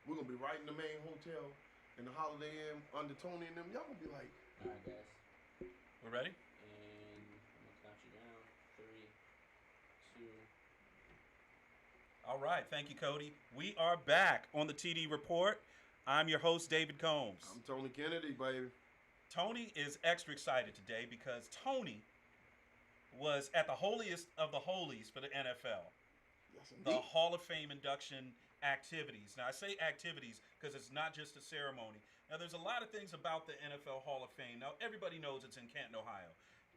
We're gonna be right in the main hotel in the Holiday Inn under Tony and them. Y'all gonna be like, All right, guys. We're ready? And I'm gonna count you down. Three, two. All right. Thank you, Cody. We are back on the TD Report. I'm your host, David Combs. I'm Tony Kennedy, baby. Tony is extra excited today because Tony was at the holiest of the holies for the NFL, Yes, the indeed. Hall of Fame induction activities. Now, I say activities because it's not just a ceremony. Now, there's a lot of things about the NFL Hall of Fame. Now, everybody knows it's in Canton, Ohio.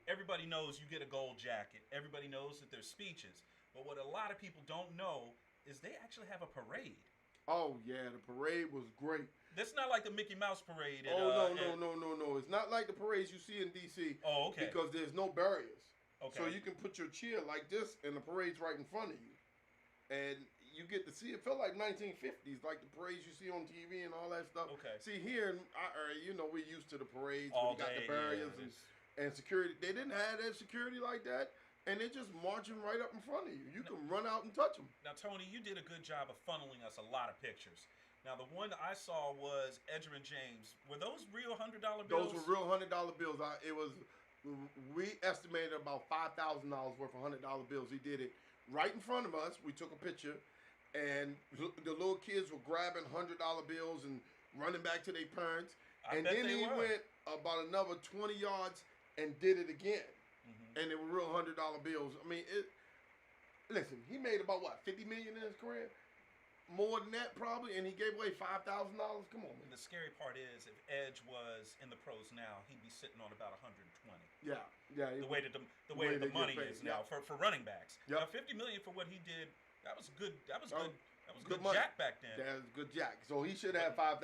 Everybody knows you get a gold jacket. Everybody knows that there's speeches. But what a lot of people don't know is they actually have a parade. Oh yeah, the parade was great. That's not like the Mickey Mouse parade. Oh no. It's not like the parades you see in DC. Oh, okay. Because there's no barriers. Okay. So you can put your chair like this, and the parade's right in front of you, and you get to see. It felt like 1950s, like the parades you see on TV and all that stuff. Okay. See here, we're used to the parades. All where you got day, the barriers yeah, and security. They didn't have that security like that, and they're just marching right up in front of you. You can run out and touch them. Now, Tony, you did a good job of funneling us a lot of pictures. Now, the one I saw was Edgerrin James. Were those real $100 bills? Those were real $100 bills. We estimated about $5,000 worth of $100 bills. He did it right in front of us. We took a picture, and the little kids were grabbing $100 bills and running back to their parents. And then he went about another 20 yards and did it again. Mm-hmm. And they were real $100 bills. I mean, listen, he made about what, $50 million in his career? More than that, probably, and he gave away $5,000. Come on, man. And the scary part is, if Edge was in the pros now, he'd be sitting on about 120. Yeah. The way that the money is now for running backs. Yep. Now, $50 million for what he did, that was good. That was good. That was good money. jack back then. That was good jack. So he should have 5,000.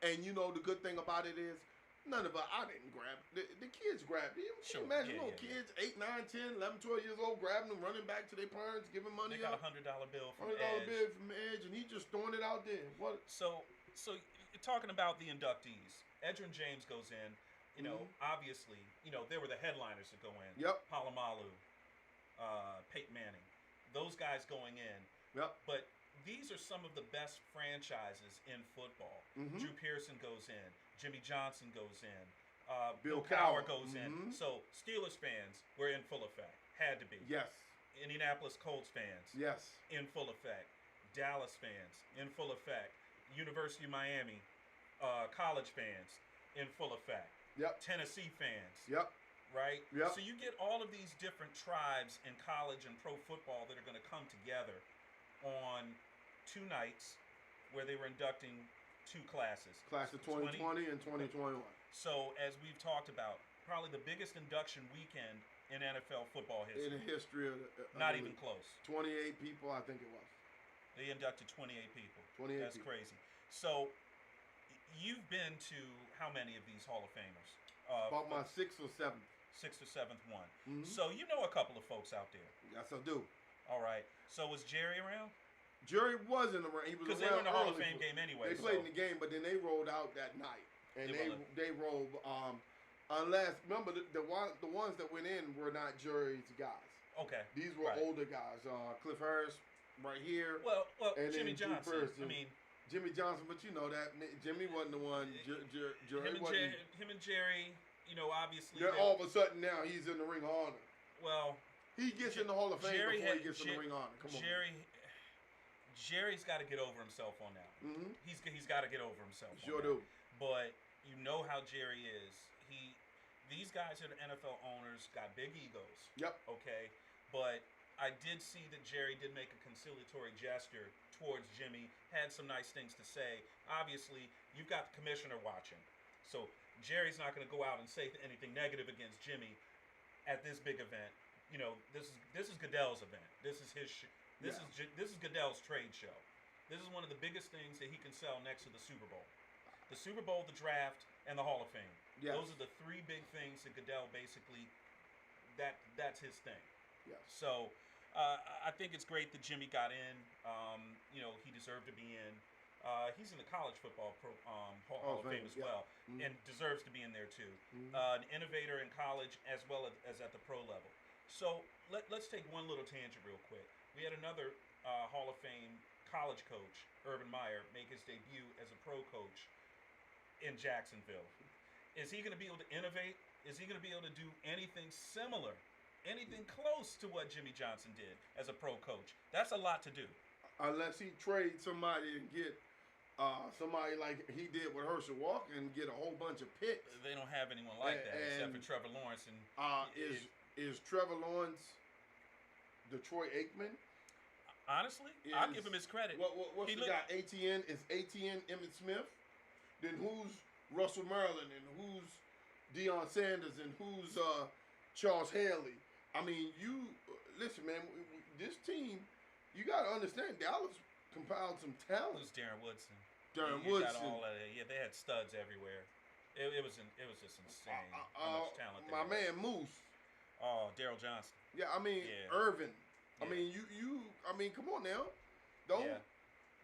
And you know the good thing about it is, none of us, I didn't grab it. The kids grabbed it. Sure. Imagine little kids, 8, 9, 10, 11, 12 years old, grabbing them, running back to their parents, giving money They got up. a $100 bill from $100 Edge. bill from Edge, and he just throwing it out there. What? So you're talking about the inductees. Edgerrin James goes in. You know, obviously, they were the headliners that go in. Yep. Palomalu, Peyton Manning, those guys going in. Yep. But these are some of the best franchises in football. Mm-hmm. Drew Pearson goes in. Jimmy Johnson goes in. Bill Cowher Cowher goes in. So Steelers fans were in full effect. Had to be. Yes. Indianapolis Colts fans. Yes. In full effect. Dallas fans in full effect. University of Miami college fans in full effect. Yep. Tennessee fans. Yep. Right? Yep. So you get all of these different tribes in college and pro football that are going to come together on 2 nights where they were inducting 2 classes. Class of 2020 and 2021. So, as we've talked about, probably the biggest induction weekend in NFL football history. In the history of Not even close. 28 people, I think it was. They inducted 28 people. 28 That's people. crazy. So, you've been to how many of these Hall of Famers? About my 6th or 7th. 6th or 7th one. Mm-hmm. So, you know a couple of folks out there. Yes, I do. All right. So, was Jerry around? Jerry wasn't around. He was because around they were in the Hall of early. Fame game anyway. They played in the game, but then they rolled out that night, and they rolled. Unless remember the ones that went in were not Jerry's guys. Okay. These were older guys. Cliff Harris, right here. Well, and Jimmy Johnson. I mean, Jimmy Johnson, but you know that Jimmy wasn't the one. Jerry wasn't. Him and Jerry, obviously. Yeah, all of a sudden now he's in the Ring of Honor. Well, he gets in the Hall of Fame before he gets in the Ring of Honor. Come on, Jerry's got to get over himself on that. Mm-hmm. He's got to get over himself. Sure do. But you know how Jerry is. These guys are the NFL owners, got big egos. Yep. Okay, but I did see that Jerry did make a conciliatory gesture towards Jimmy. Had some nice things to say. Obviously, you've got the commissioner watching, so Jerry's not going to go out and say anything negative against Jimmy at this big event. This is Goodell's event. This is his. This is Goodell's trade show. This is one of the biggest things that he can sell next to the Super Bowl. The Super Bowl, the draft, and the Hall of Fame. Yes. Those are the 3 big things that Goodell basically, that's his thing. Yes. So I think it's great that Jimmy got in. He deserved to be in. He's in the college football Hall of Fame as well, and deserves to be in there too. An innovator in college as well as at the pro level. So let's take one little tangent real quick. We had another Hall of Fame college coach, Urban Meyer, make his debut as a pro coach in Jacksonville. Is he going to be able to innovate? Is he going to be able to do anything similar, anything close to what Jimmy Johnson did as a pro coach? That's a lot to do. Unless he trades somebody and get somebody like he did with Herschel Walker and get a whole bunch of picks. They don't have anyone like that except for Trevor Lawrence. And is Trevor Lawrence Detroit Aikman? Honestly, I'll give him his credit. What's the guy? ATN? Is ATN Emmitt Smith? Then who's Russell Maryland? And who's Deion Sanders? And who's Charles Haley? I mean, listen, man. This team, you got to understand, Dallas compiled some talent. Who's Darren Woodson? Darren You Woodson. got all of it. Yeah, they had studs everywhere. It was just insane how much talent there my was. man Moose. Oh, Daryl Johnston. Yeah, I mean Irvin. I mean I mean, come on now. Don't. Yeah.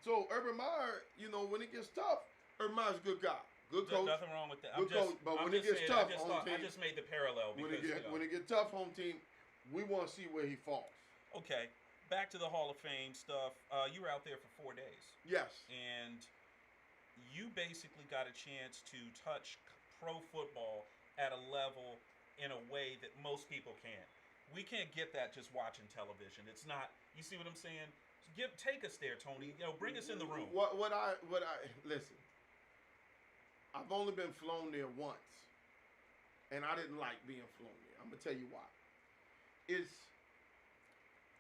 So Urban Meyer, when it gets tough, Urban Meyer's a good guy, good coach. Nothing wrong with that. Good coach, but when it gets tough, home team. I just made the parallel because when it gets tough, home team, we want to see where he falls. Okay, back to the Hall of Fame stuff. You were out there for 4 days. Yes. And you basically got a chance to touch pro football at a level in a way that most people can't. We can't get that just watching television. It's not. You see what I'm saying? Take us there, Tony. Bring us in the room. What I listen. I've only been flown there once, and I didn't like being flown there. I'm gonna tell you why. It's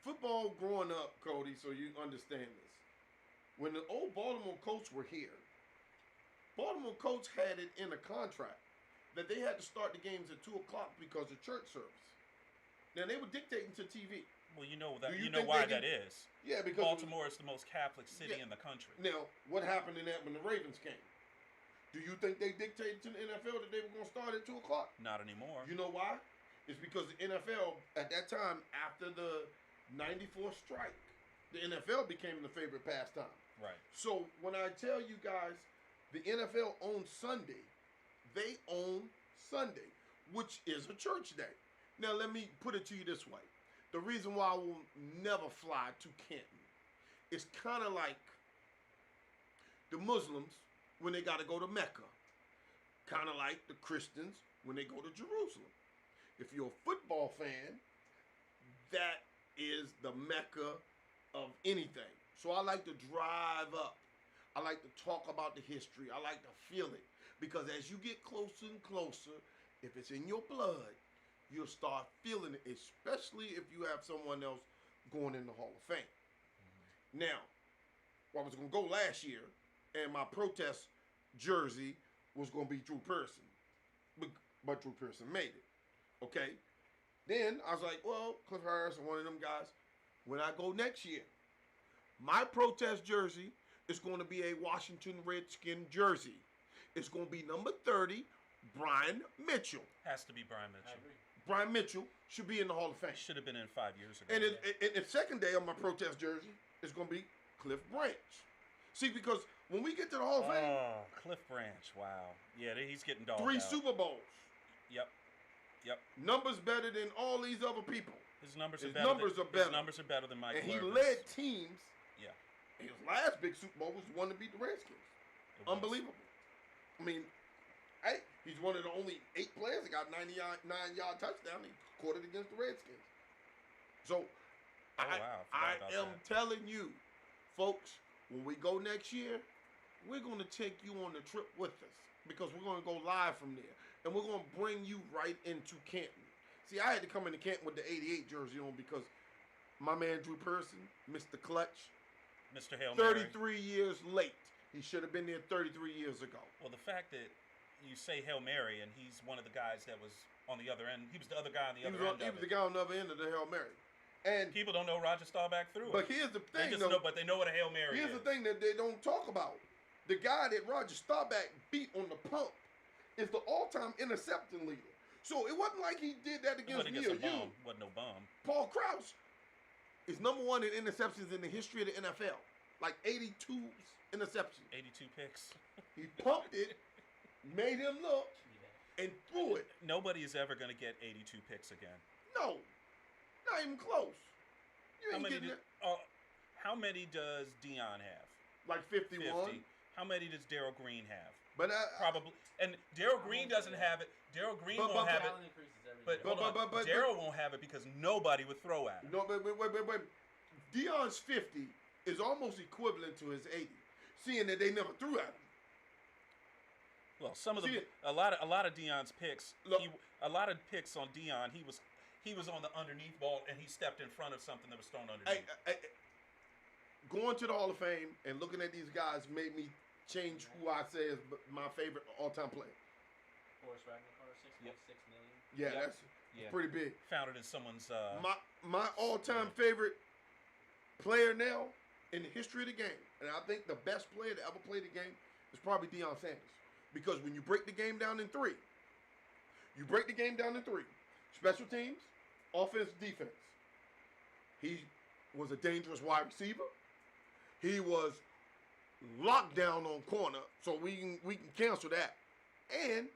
football growing up, Cody, so you understand this. When the old Baltimore Colts were here, Baltimore Colts had it in a contract that they had to start the games at 2:00 because of church service. Now they were dictating to TV. Well, you know that. You know why that is. Yeah, because Baltimore is the most Catholic city in the country. Now, what happened in that when the Ravens came? Do you think they dictated to the NFL that they were going to start at 2:00? Not anymore. You know why? It's because the NFL at that time, after the '94 strike, the NFL became the favorite pastime. Right. So when I tell you guys, the NFL owns Sunday. They own Sunday, which is a church day. Now, let me put it to you this way. The reason why I will never fly to Canton is kind of like the Muslims when they got to go to Mecca. Kind of like the Christians when they go to Jerusalem. If you're a football fan, that is the Mecca of anything. So I like to drive up. I like to talk about the history. I like to feel it. Because as you get closer and closer, if it's in your blood, you'll start feeling it, especially if you have someone else going in the Hall of Fame. Mm-hmm. Now, I was going to go last year, and my protest jersey was going to be Drew Pearson. But Drew Pearson made it. Okay? Then I was like, well, Cliff Harris and one of them guys, when I go next year, my protest jersey is going to be a Washington Redskin jersey. It's going to be number 30, Brian Mitchell. Has to be Brian Mitchell. Brian Mitchell should be in the Hall of Fame. Should have been in 5 years ago. And the second day of my protest jersey is going to be Cliff Branch. See, because when we get to the Hall of Fame... Oh, Cliff Branch, wow. Yeah, he's getting dogged 3 out. Super Bowls. Yep. Numbers better than all these other people. His numbers are better. His numbers are better than Michael And he Irvin's. led teams. Yeah. His last big Super Bowl was the one to beat the Redskins. Unbelievable. I mean, hey, he's one of the only 8 players that got 99-yard touchdown. He caught it against the Redskins. So, I am telling you, folks, when we go next year, we're going to take you on the trip with us because we're going to go live from there. And we're going to bring you right into Canton. See, I had to come into Canton with the 88 jersey on because my man Drew Pearson, Mr. Clutch, Mr. Hail Mary. 33 years late. He should have been there 33 years ago. Well, the fact that you say Hail Mary and he's one of the guys that was on the other end. He was the other guy on the other end. He was the guy on the other end of the Hail Mary. And people don't know Roger Staubach threw it. But here's the thing, but they know what a Hail Mary is. Here's the thing that they don't talk about. The guy that Roger Staubach beat on the pump is the all-time intercepting leader. So it wasn't like he did that against me or you. Wasn't no bum. Paul Krause is number 1 in interceptions in the history of the NFL. Like 82 interceptions. 82 picks. He pumped it, made him look, and threw it. Nobody is ever going to get 82 picks again. No. Not even close. You ain't getting it. How many does Dion have? Like 51. 50. How many does Daryl Green have? But Probably. And Daryl Green doesn't have it. Daryl Green won't have it. Talent increases every But year. hold on. Daryl won't have it because nobody would throw at him. No, but wait. Dion's 50 is almost equivalent to his 80, seeing that they never threw at him. Well, some of the See, a lot of Dion's picks. Look. A lot of picks on Dion. He was on the underneath ball and he stepped in front of something that was thrown underneath. Going to the Hall of Fame and looking at these guys made me change who I say is my favorite all-time player. Forrest Wagner car, $6.6 million. Yeah, Yep. that's pretty big. Found it in someone's. My all-time favorite player now in the history of the game, and I think the best player to ever play the game is probably Deion Sanders. Because when you break the game down in three, special teams, offense, defense. He was a dangerous wide receiver. He was locked down on corner, so we can cancel that. And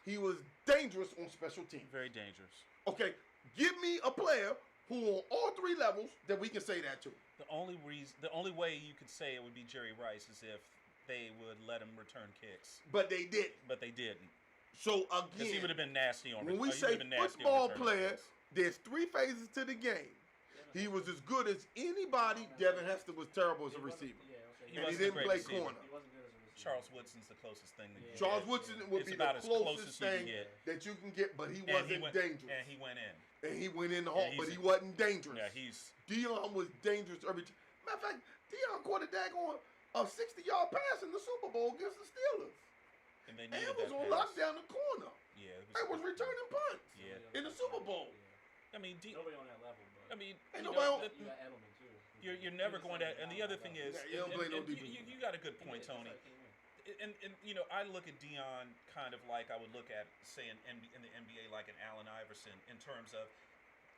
he was dangerous on special teams. Very dangerous. Okay, give me a player who on all three levels that we can say that to. The only way you could say it would be Jerry Rice is if they would let him return kicks. But they didn't. So Because he again, would have been nasty on. when we he say would've been nasty on football returning player, kicks. there's three phases to the game. He was as good as anybody. Devin Hester was terrible as a receiver. He And he wasn't a didn't great play receiver. corner. He wasn't good as a receiver. Charles Woodson's the closest thing to get. Charles Woodson would It's be about the as closest close as you can thing get. that you can get, but he And wasn't he went, dangerous. And he went in. And he went in the hole, Yeah, but he's he wasn't dangerous. Yeah, he's. Dion was dangerous every time. Matter of fact, Dion caught a daggone a 60-yard pass in the Super Bowl against the Steelers. And they And needed was that on pass. lockdown the corner. Yeah, It was returning punts Yeah. in the Super Bowl. I mean, Nobody on that level, but I mean, Ain't you nobody know, on- you got Edelman too. you're never going to. And the other thing is, Yeah, you don't play no defense. you got a good point, Tony. And you know, I look at Dion kind of like I would look at, say, in the NBA, like an Allen Iverson, in terms of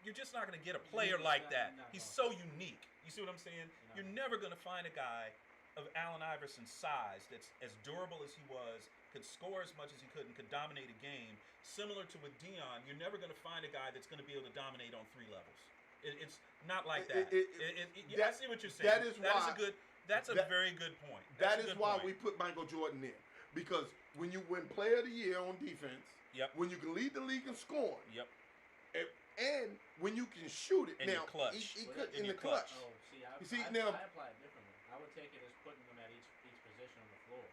you're just not going to get a player like that. He's so unique. You see what I'm saying? You're never going to find a guy of Allen Iverson's size that's as durable as he was, could score as much as he could, and could dominate a game. Similar to with Dion, you're never going to find a guy that's going to be able to dominate on three levels. It's not like that. I see what you're saying. That's a very good point. That is why we put Michael Jordan in. Because when you win Player of the Year on defense, Yep. when you can lead the league in scoring, Yep. and when you can shoot it, And now you're clutch. he And could in you're the clutch. clutch. Oh, see, You see, I now- apply it differently. I would take it as putting them at each position on the floor.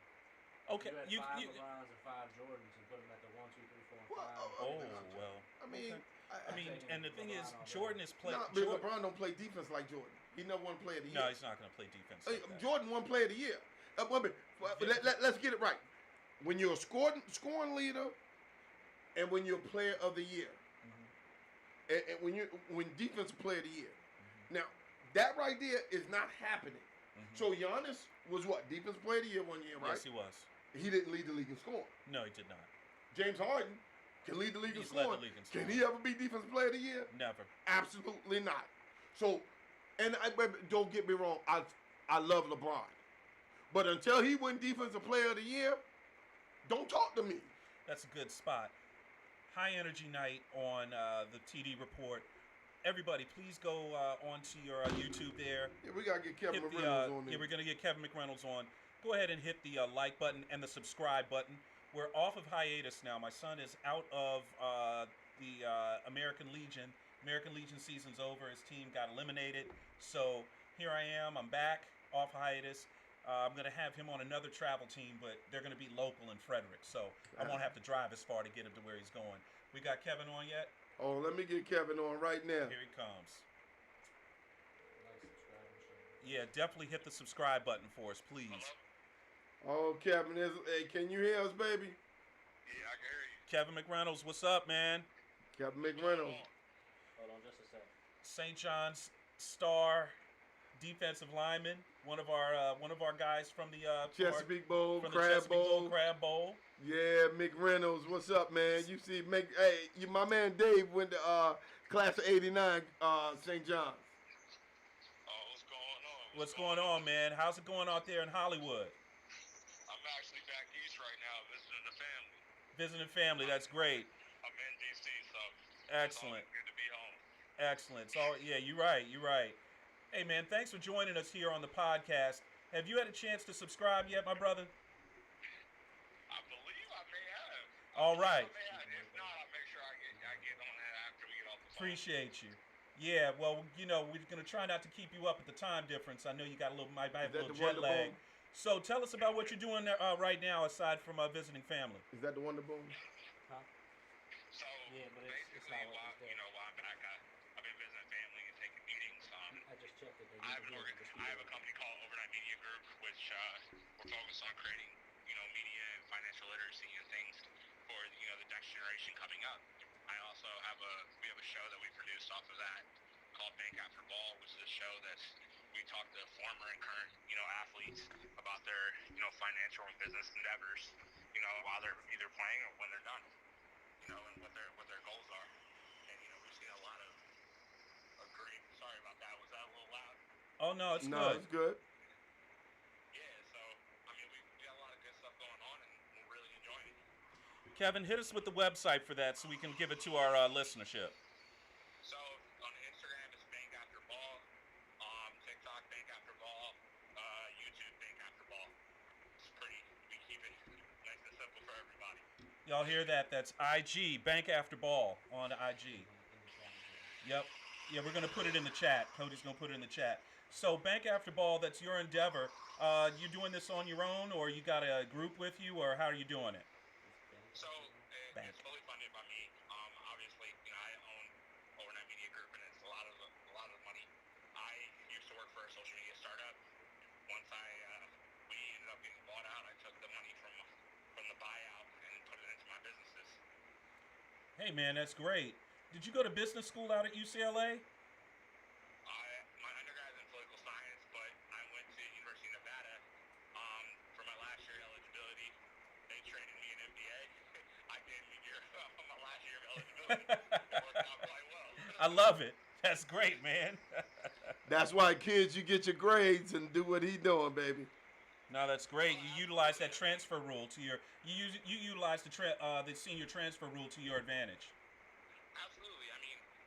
Okay. You had five LeBrons and five Jordans and put them at the 1, 2, 3, 4, and Well, 5. Oh well. I mean, I mean, taking and the thing is, LeBron all day. Jordan is playing. nah, but LeBron don't play defense like Jordan. He never won Player of the Year. No, he's not going to play defense. Like that. Jordan won Player of the Year. Wait a minute. Let's get it right. When you're a scoring leader, and when you're Player of the Year, and when Defensive Player of the Year. Now that right there is not happening. So Giannis was what, Defensive Player of the Year one year, right? Yes, he was. He didn't lead the league in scoring. No, he did not. James Harden can lead the league in He's led the scoring. league in Can scoring. he ever be Defensive Player of the Year? Never. Absolutely not. So, don't get me wrong, I love LeBron. But until he win Defensive Player of the Year, don't talk to me. That's a good spot. High energy night on the TD Report. Everybody, please go onto your YouTube there. Yeah, we gotta get Kevin Hit the, McReynolds on there. yeah, we're going to get Kevin McReynolds on. Go ahead and hit the like button and the subscribe button. We're off of hiatus now. My son is out of the American Legion. American Legion season's over. His team got eliminated. So here I am. I'm back off hiatus. I'm going to have him on another travel team, but they're going to be local in Frederick. So I won't have to drive as far to get him to where he's going. We got Kevin on yet? Oh, let me get Kevin on right now. Here he comes. Like, subscribe, and share. Yeah, definitely hit the subscribe button for us, please. Oh, Kevin, hey, can you hear us, baby? Yeah, I can hear you. Kevin McReynolds, what's up, man? Kevin McReynolds. Hold on just a sec. St. John's star defensive lineman, one of our guys from the Chesapeake Bowl, from the Crab Chesapeake Bowl. Crab Bowl. Yeah, McReynolds, what's up, man? You see, my man Dave went to class of '89, St. John's. Oh, what's going on? What's going on, man? How's it going out there in Hollywood? I'm actually back east right now visiting the family. Visiting family, that's great. I'm in D.C., so Excellent. it's always good to be home. Excellent. So yeah, you're right. Hey, man, thanks for joining us here on the podcast. Have you had a chance to subscribe yet, my brother? I believe I may have. All right. If not, I'll make sure I get on that after we get off the phone. Appreciate you. Yeah, well, we're going to try not to keep you up at the time difference. I know you got might have a little jet lag. So tell us about what you're doing there, right now, aside from visiting family. Is that the Wonder Boom? Huh? So Yeah, but it's basically, not what it's there. while I'm back, I've been visiting family and taking meetings. I just checked it. I have a company called Overnight Media Group, which we're focused on creating, media and financial literacy and things for the next generation coming up. We have a show that we produced off of that called Bank After Ball, which is a show that we talk to former and current athletes about their financial and business endeavors, while they're either playing or when they're done, and what their goals are. And we've seen a lot of great. Sorry about that. Was that a little loud? Oh, no, it's No, good. it's good. Yeah. So we got a lot of good stuff going on, and we're really enjoying it. Kevin, hit us with the website for that so we can give it to our listenership. So on Instagram it's Bank After Ball, TikTok Bank After Ball, YouTube Bank After Ball. We keep it nice and simple for everybody. Y'all hear that? That's IG, Bank After Ball on IG. Yep. Yeah, we're going to put it in the chat. Cody's going to put it in the chat. So Bank After Ball, that's your endeavor. You doing this on your own, or you got a group with you, or how are you doing it? So it's fully funded by me. Obviously, I own Overnight Media Group, and it's a lot of the money. I used to work for a social media startup. Once we ended up getting bought out, I took the money from the buyout and put it into my businesses. Hey, man, that's great. Did you go to business school out at UCLA? My undergrad is in political science, but I went to University of Nevada for my last year eligibility. They traded me an MBA. I didn't year on my last year of eligibility. It worked out quite well. I love it. That's great, man. That's why, kids, you get your grades and do what he doing, baby. No, that's great. You utilize that transfer rule to your. You utilize the senior transfer rule to your advantage. Absolutely.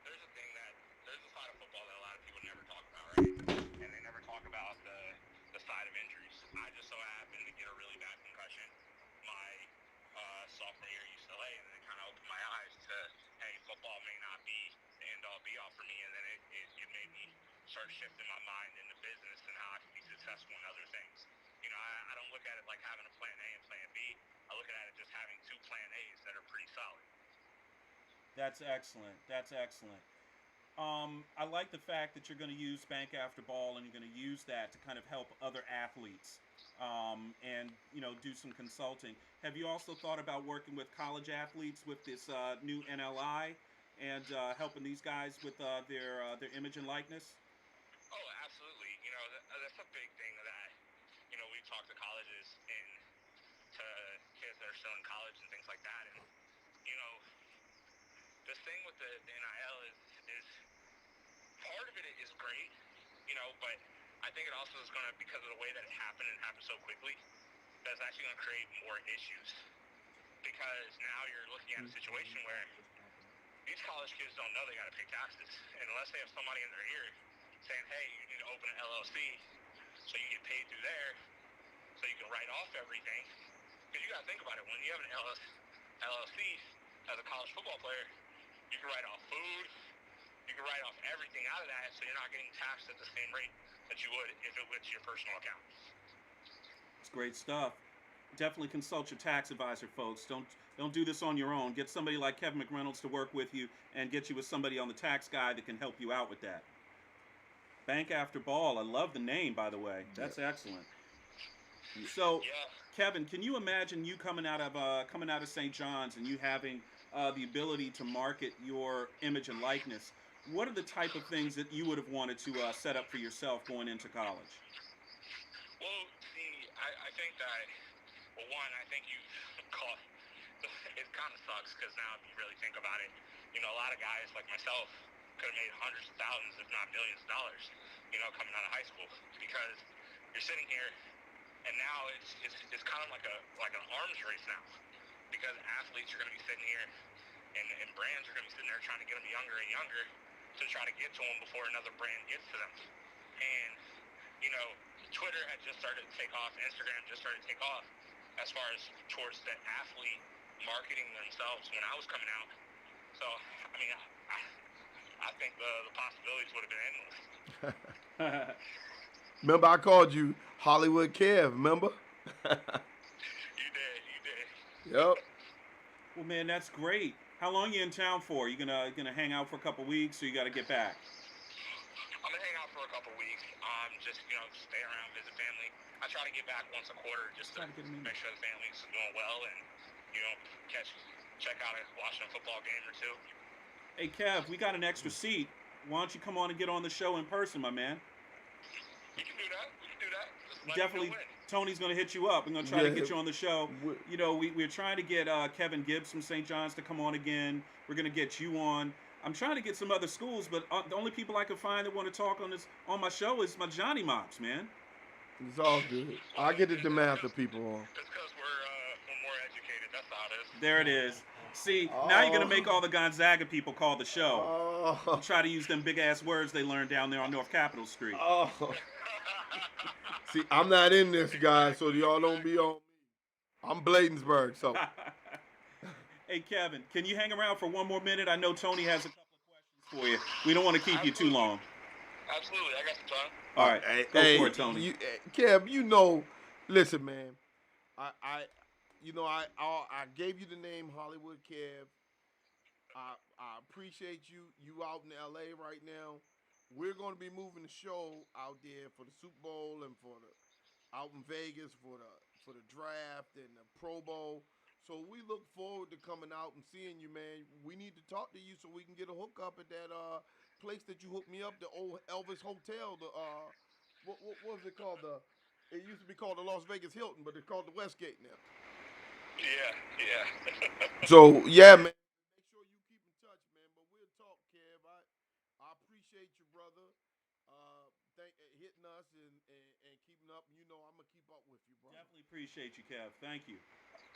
There's a side of football that a lot of people never talk about, right? And they never talk about the side of injuries. I just so happened to get a really bad concussion my sophomore year at UCLA, and then it kind of opened my eyes to, hey, football may not be the end-all, be-all for me, and then it made me start shifting my mind into business and how I can be successful in other things. I don't look at it like having a plan A and plan B. I look at it just having two plan A's that are pretty solid. That's excellent. That's excellent. I like the fact that you're going to use Bank After Ball, and you're going to use that to kind of help other athletes, and do some consulting. Have you also thought about working with college athletes with this new NLI and helping these guys with their image and likeness? Oh, absolutely. That's a big thing that we talk to colleges and to kids that are still in college and things like that, and this thing with the NIL is part of it is great, but I think it also is going to, because of the way that it happened and happened so quickly, that's actually going to create more issues. Because now you're looking at a situation where these college kids don't know they got to pay taxes, and unless they have somebody in their ear saying, hey, you need to open an LLC so you get paid through there, so you can write off everything. Because you got to think about it, when you have an LLC as a college football player, you can write off food, you can write off everything out of that, so you're not getting taxed at the same rate that you would if it went to your personal account. It's great stuff. Definitely consult your tax advisor, folks. Don't do this on your own. Get somebody like Kevin McReynolds to work with you and get you with somebody on the tax guide that can help you out with that. Bank After Ball. I love the name, by the way. That's excellent. So, Yeah. Kevin, can you imagine you coming out of St. John's and you having the ability to market your image and likeness? What are the type of things that you would have wanted to set up for yourself going into college? Well, see, I think that, one, I think it kind of sucks because now if you really think about it, a lot of guys like myself could have made hundreds of thousands, if not millions of dollars, coming out of high school, because you're sitting here and now it's kind of like an arms race now, because athletes are going to be sitting here and brands are going to be sitting there trying to get them younger and younger to try to get to them before another brand gets to them. and Twitter had just started to take off, Instagram just started to take off, as far as towards the athlete marketing themselves when I was coming out. So I mean, I think the possibilities would have been endless. Remember, I called you Hollywood Kev. Remember? You did. Yep. Well, man, that's great. How long you in town for? You gonna hang out for a couple weeks, or you got to get back? I'm gonna hang out for a couple weeks. Just stay around, visit family. I try to get back once a quarter just to make sure the family's doing well and check out a Washington football game or two. Hey, Kev, we got an extra seat. Why don't you come on and get on the show in person, my man? We can do that. Just let Definitely. me know when. Tony's going to hit you up. We're going to try to get you on the show. We're trying to get Kevin Gibbs from St. John's to come on again. We're going to get you on. I'm trying to get some other schools, but the only people I can find that want to talk on my show is my Johnny Mops, man. It's all good. I get the demand of people on. It's because we're more educated. That's how it is. There it is. See, now you're going to make all the Gonzaga people call the show. Try to use them big-ass words they learned down there on North Capitol Street. See, I'm not in this, guys, so y'all don't be on me. I'm Bladensburg, so. Hey, Kevin, can you hang around for one more minute? I know Tony has a couple of questions for you. We don't want to keep you too long. Absolutely. I got some time. All right. Go for it, Tony. Kev, listen, man. I gave you the name Hollywood Kev. I appreciate you. You out in LA right now. We're going to be moving the show out there for the Super Bowl and out in Vegas for the draft and the Pro Bowl. So we look forward to coming out and seeing you, man. We need to talk to you so we can get a hookup at that place that you hooked me up, the old Elvis Hotel. What was it called? It used to be called the Las Vegas Hilton, but it's called the Westgate now. Yeah. So yeah, man. Make sure you keep in touch, man. But we'll talk, Kev. I appreciate you, brother. Hitting us and keeping up. I'm gonna keep up with you, bro. Definitely appreciate you, Kev. Thank you.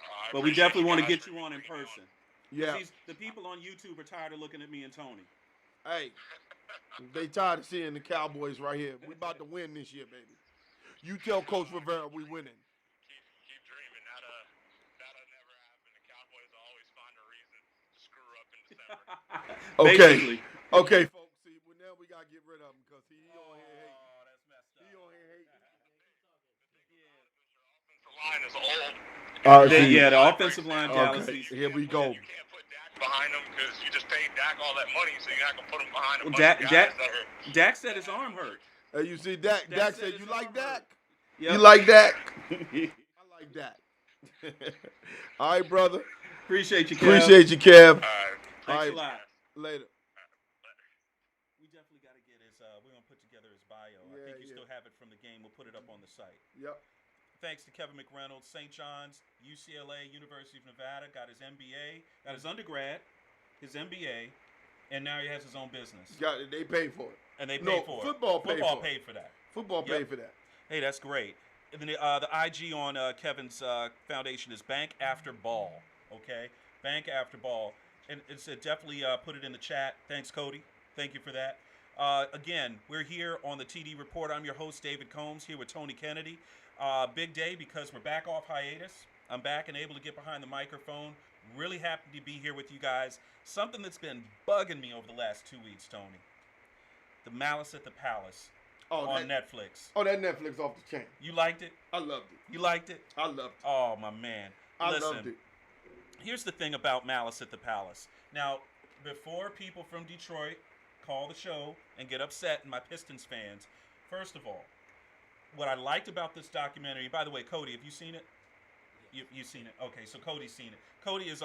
I But we definitely want to appreciate get you on in person. Yeah. The people on YouTube are tired of looking at me and Tony. Hey, they tired of seeing the Cowboys right here. We about to win this year, baby. You tell Coach Rivera we winning. Keep dreaming. That'll never happen. The Cowboys will always find a reason to screw up in December. Basically. Okay, folks. See, now we gotta get rid of him because he on here hating. Oh, that's messed up. He on here hating. Line is old. The offensive line Okay, fallacies. here we go. You can't put Dak behind him because you just paid Dak all that money, so you're not gonna put him behind him. Dak said his arm hurt. Hey, you see Dak? Dak said, "You like Dak? Yep. You like Dak? I like Dak." All right, brother. Appreciate you, Kev. Appreciate you, Kev. Thanks a lot. Later. We definitely got to get his. We're gonna put together his bio. I think you still have it from the game. We'll put it up on the site. Yep. Thanks to Kevin McReynolds, St. John's, UCLA, University of Nevada, got his MBA, got his undergrad, his MBA, and now he has his own business. They paid for it. And they paid for it. Football paid for that. Football paid for that. Hey, that's great. And then the IG on Kevin's foundation is Bank After Ball. Okay, Bank After Ball, and it's definitely put it in the chat. Thanks, Cody. Thank you for that. Again, we're here on the TD Report. I'm your host, David Combs, here with Tony Kennedy. Big day because we're back off hiatus. I'm back and able to get behind the microphone. Really happy to be here with you guys. Something that's been bugging me over the last 2 weeks, Tony. The Malice at the Palace on Netflix. Oh, that Netflix off the chain. You liked it? I loved it. You liked it? I loved it. Oh, my man. I loved it. Here's the thing about Malice at the Palace. Now, before people from Detroit call the show and get upset, and my Pistons fans, first of all, what I liked about this documentary, by the way, Cody, have you seen it? You've seen it? Okay, so Cody's seen it. Cody is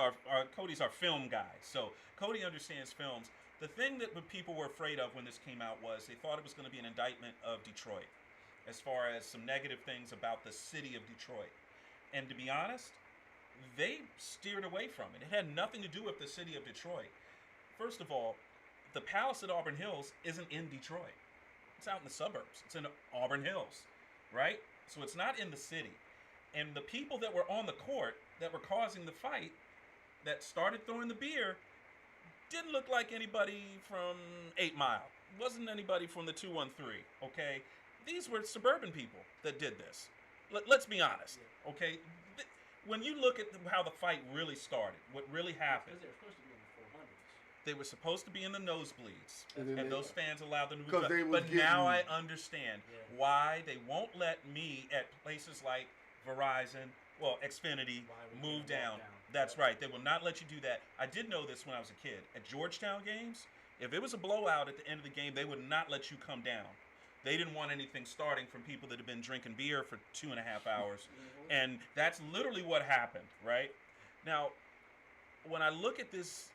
Cody's our film guy. So Cody understands films. The thing that people were afraid of when this came out was they thought it was going to be an indictment of Detroit as far as some negative things about the city of Detroit. And to be honest, they steered away from it. It had nothing to do with the city of Detroit. First of all, the Palace at Auburn Hills isn't in Detroit. It's out in the suburbs. It's in Auburn Hills, right? So it's not in the city. And the people that were on the court that were causing the fight, that started throwing the beer, didn't look like anybody from 8 Mile. wasn't anybody from the 213. Okay, these were suburban people that did this. Let's be honest. Okay, when you look at how the fight really started, what really happened. Because they were supposed to be in the 400s. They were supposed to be in the nosebleeds, And those fans allowed them to Because they move. was But now I getting- understand why they won't let me at places like Verizon, well, Xfinity, Why we move can't walk down. down. That's right. They will not let you do that. I did know this when I was a kid. At Georgetown games, if it was a blowout at the end of the game, they would not let you come down. They didn't want anything starting from people that had been drinking beer for 2.5 hours. And that's literally what happened, right? Now, when I look at this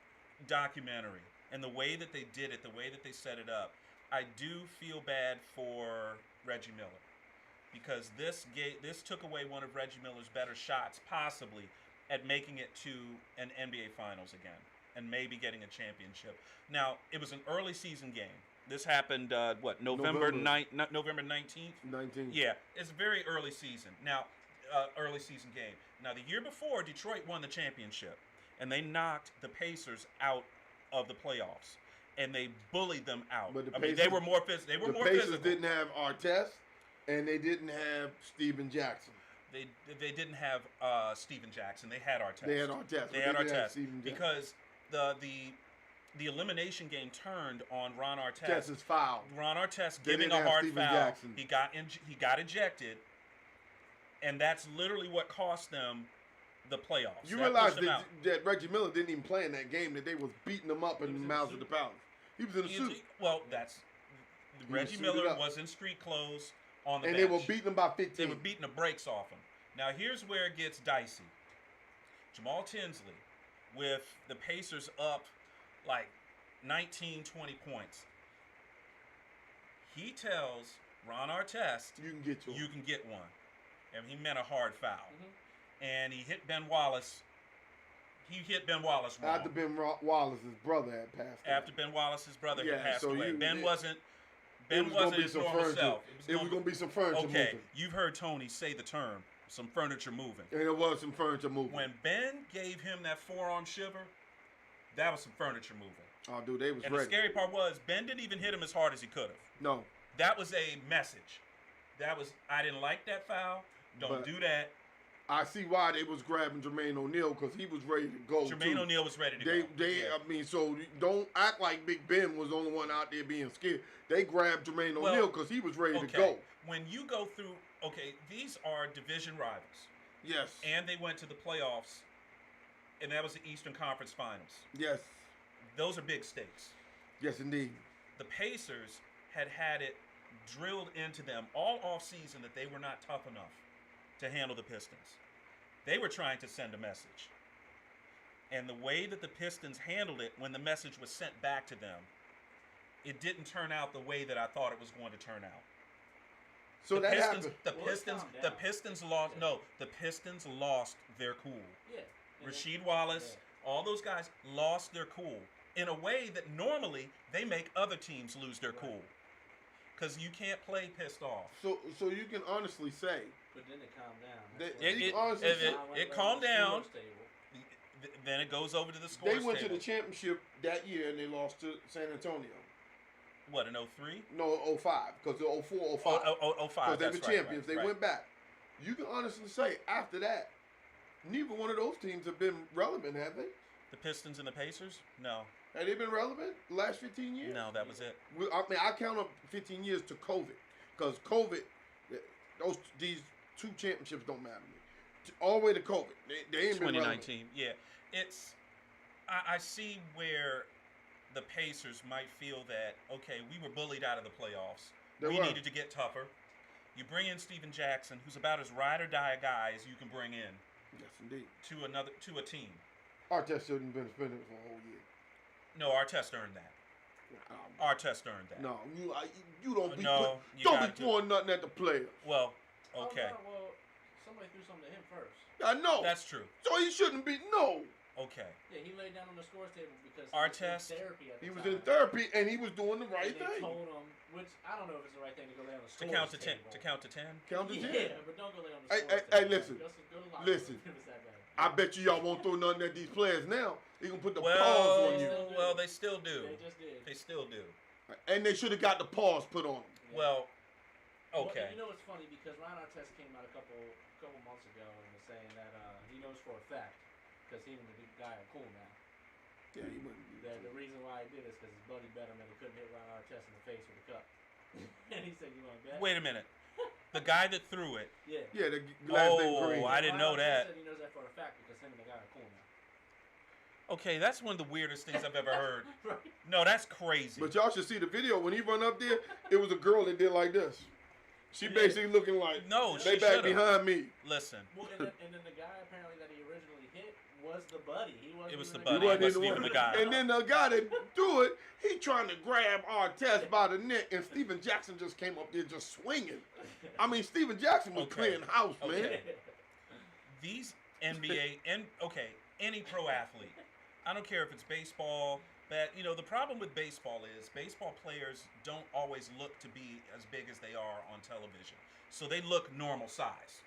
documentary and the way that they did it, the way that they set it up, I do feel bad for Reggie Miller because this took away one of Reggie Miller's better shots, possibly, at making it to an NBA Finals again and maybe getting a championship. Now, it was an early season game. This happened, November 19th? 19. Yeah, it's a very early season. Now, early season game. Now, the year before, Detroit won the championship, and they knocked the Pacers out of the playoffs, and they bullied them out. But the I mean, Pacers- they were more physical. They were The more Pacers physical. didn't have Artest, and they didn't have Steven Jackson. They didn't have Steven Jackson. They had Artest. They had Artest. They had didn't have Artest Steven Jackson. because the elimination game turned on Ron Artest. Artest's foul. Ron Artest They giving didn't a have hard Steven foul. Jackson. He got ejected, and that's literally what cost them the playoffs. You That realize pushed them out. that Reggie Miller didn't even play in that game, that they was beating him up in the mouths of the palace. He was in a suit. Well, that's Reggie suited Miller up. was in street clothes on the And bench. they were beating him by 15. They were beating the brakes off him. Now here's where it gets dicey. Jamal Tinsley, with the Pacers up like 19, 20 points. He tells Ron Artest, You can get to him. you can get one. And he meant a hard foul. Mm-hmm. And he hit Ben Wallace. He hit Ben Wallace wrong. After Ben Wallace's brother had passed away. After Ben Wallace's brother Yeah, had passed so away. you- Ben it- wasn't It was gonna be his some normal furniture. self. It was going to be some furniture Okay, moving. you've heard Tony say the term, some furniture moving. And it was some furniture moving. When Ben gave him that forearm shiver, that was some furniture moving. Oh, dude, they was And ready. the scary part was Ben didn't even hit him as hard as he could have. No. That was a message. That was, I didn't like that foul. Don't But do that. I see why they was grabbing Jermaine O'Neal, because he was ready to go, Jermaine too. O'Neal was ready to They, go. they, Yeah. I mean, so don't act like Big Ben was the only one out there being scared. They grabbed Jermaine Well, O'Neal because he was ready to Okay, go. when you go through, okay, these are division rivals. Yes. And they went to the playoffs, and that was the Eastern Conference Finals. Yes. Those are big stakes. Yes, indeed. The Pacers had it drilled into them all offseason that they were not tough enough to handle the Pistons. They were trying to send a message. And the way that the Pistons handled it when the message was sent back to them, it didn't turn out the way that I thought it was going to turn out. So the that Pistons, happened. Well, let's calm the down. Pistons lost. Yeah. No, the Pistons lost their cool. Yeah. And Rasheed Wallace, all those guys lost their cool in a way that normally they make other teams lose their Right. cool. Because you can't play pissed off. So you can honestly say, But then it calmed down. They- That's they when- honestly it- said- Now went it over calmed to the down. scores table. Then it goes over to the they scores went to table. the championship that year and they lost to San Antonio. What, in 03? No, 05, because the 04, 05. Oh, 05. Because they That's were right, champions. right, They went back. You can honestly say, after that, neither one of those teams have been relevant, have they? The Pistons and the Pacers? No. Have they been relevant the last 15 years? No, that was it. I mean, I count up 15 years to COVID. Because COVID, these two championships don't matter to me. All the way to COVID. They ain't been relevant. 2019. Yeah. I see where the Pacers might feel that, okay, we were bullied out of the playoffs. They We were. needed to get tougher. You bring in Steven Jackson, who's about as ride or die a guy as you can bring in Yes, indeed. to a team. Artest shouldn't have been suspended for a whole year. No, Artest earned that. Artest earned that. No, you don't be No, you don't gotta be throwing nothing at the players. Well, Oh, okay. no, well, somebody threw something to him first. I know. That's true. So he shouldn't be. No, Okay. Yeah, he laid down on the scores table because Artest, he was in therapy at the he was time. in therapy and he was doing the right And they thing. told him, which I don't know if it's the right thing to go lay on the To scores count to 10. table. To count to 10. Count to 10. Yeah, but don't go lay on the Hey, scores hey, table. listen. Just go to the locker Listen. room if it's that bad. I bet y'all won't throw nothing at these players now. He gonna put the Well, paws on you. Still do. well, they still do. They just did. They still do. And they should have got the pause put on them. Yeah. Well, Well, okay. and you know what's funny, because Ron Artest came out a couple months ago and was saying that he knows for a fact, because he and the guy are cool now. Yeah, he wouldn't do The reason why he did is because his buddy Betterman couldn't hit Ron Artest in the face with a cup. And he said, "You want to bet?" Wait a minute. The guy that threw it. Yeah. Yeah, the glass thing Oh, green. I didn't know Ron Artest that. said he knows that for a fact because him and the guy are cool now. Okay, that's one of the weirdest things I've ever heard. Right. No, that's crazy. But y'all should see the video. When he run up there, it was a girl that did like this. She basically looking like, No, they she back should've. behind me. Listen, Well, and then the guy apparently that he originally hit was the buddy. He wasn't It was even the a buddy. guy. It wasn't even the guy. And then the guy that do it, he trying to grab Artest by the neck, and Steven Jackson just came up there just swinging. I mean, Steven Jackson was Okay. clearing house, man. Okay. these NBA and any pro athlete, I don't care if it's baseball. The problem with baseball is baseball players don't always look to be as big as they are on television. So they look normal size,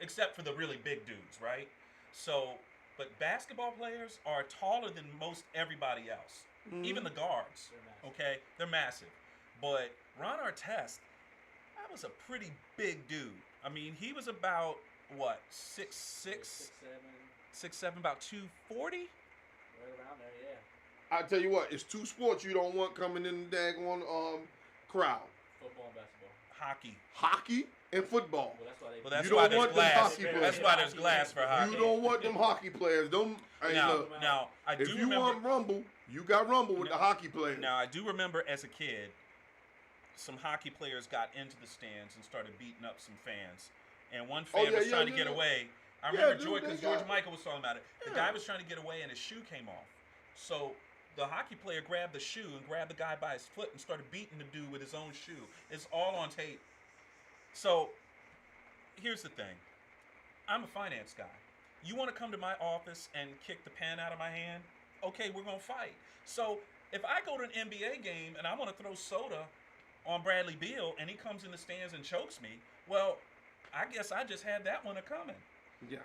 except for the really big dudes, right? So, but basketball players are taller than most everybody else, even the guards. They're massive. Okay, they're massive. But Ron Artest, that was a pretty big dude. I mean, he was about what 6'6", 6'7", about 240. Right around there, yeah. I tell you what, it's two sports you don't want coming in the daggone crowd: Football and basketball. Hockey. hockey and football. Well, that's why they. Well, that's You why don't there's want them glass. hockey players. That's why there's glass for hockey. You don't want them hockey players. Don't. Hey, look, Now, I do if you remember. want Rumble, you got Rumble with the hockey players. Now, I do remember as a kid, some hockey players got into the stands and started beating up some fans. And one fan was trying to get away. I remember because George Michael was talking about it. The guy was trying to get away and his shoe came off. So the hockey player grabbed the shoe and grabbed the guy by his foot and started beating the dude with his own shoe. It's all on tape. So here's the thing. I'm a finance guy. You want to come to my office and kick the pen out of my hand? Okay, we're going to fight. So if I go to an NBA game and I want to throw soda on Bradley Beal and he comes in the stands and chokes me, well, I guess I just had that one a-coming. Yeah.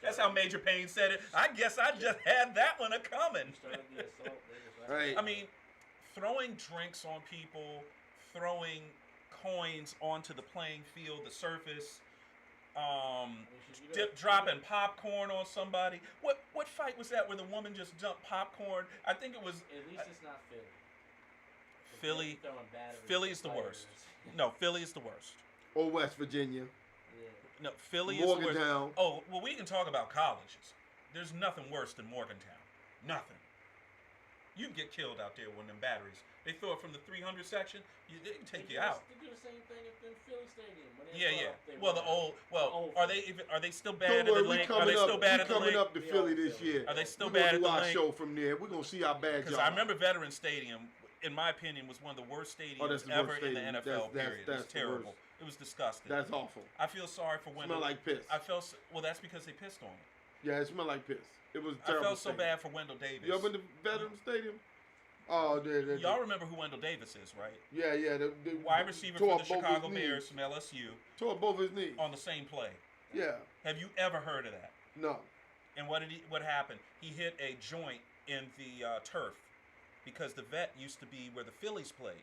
That's how Major Payne said it. I guess I just had that one a-coming. Started the assault. Right. I mean, throwing drinks on people, throwing coins onto the playing field, the surface, dropping popcorn on somebody. What fight was that where the woman just dumped popcorn? I think it was. At least it's not Philly. Philly. Throwing batteries Philly at is the players. worst. No, Philly is the worst. Or West Virginia. Yeah. No, Philly is the worst. Morgantown. Oh, well, we can talk about colleges. There's nothing worse than Morgantown. Nothing. You can get killed out there with them batteries. They throw it from the 300 section. They can take you out. They do the same thing at the Philly Stadium. When they Yeah. they Well, the run old. old Are Philly. they still bad Don't at worry, the we link? Are coming they still up. bad We at the coming link? up to Philly this year. Are they still We're bad gonna at do the our link? show from there. We're gonna see how bad Because y'all I are. remember Veterans Stadium, in my opinion, was one of the worst stadiums that's the ever worst in the stadium. NFL. That's- period. It that's was the terrible. worst. It was disgusting. That's awful. I feel sorry for Wendell. Smell like piss. Well, that's because they pissed on him. Yeah, it smelled like piss. It was a I terrible. felt so stadium. bad for Wendell Davis. You ever been to Veterans Stadium? Oh, Y'all remember who Wendell Davis is, right? Yeah. The Wide receiver tore for the both Chicago his Bears knees. from LSU Tore both his knees. on the same play. Yeah. Have you ever heard of that? No. And what happened? He hit a joint in the turf because the vet used to be where the Phillies played.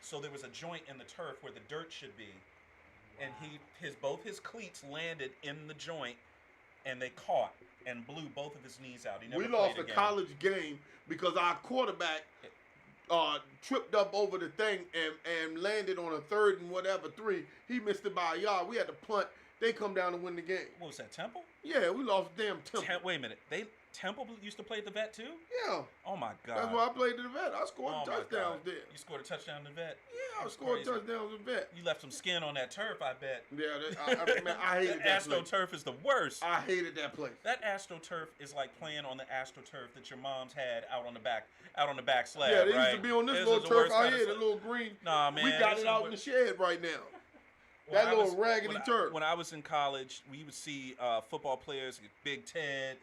So there was a joint in the turf where the dirt should be. And both his cleats landed in the joint and they caught and blew both of his knees out. He never We played lost a again. college game because our quarterback tripped up over the thing and landed on a 3rd and whatever 3. He missed it by a yard. We had to punt. They come down and win the game. What was that, Temple? Yeah, we lost damn Temple. Wait a minute. Temple used to play at the vet too? Yeah. Oh my God. That's why I played to the vet. I scored Oh my touchdowns God. there. You scored a touchdown in the vet? Yeah, I That's scored crazy. touchdowns with vet. You left some skin on that turf, I bet. Yeah, man, I hated that place. AstroTurf is the worst. I hated that place. That AstroTurf is like playing on the AstroTurf that your mom's had out on the back slab, Yeah, they right? used to be on this This little is the turf worst out kind of here, the slab. little green. Nah, man. We got this it is out what- in the shed right now. When That I little was- raggedy turf. When I was in college, we would see football players, Big Ted,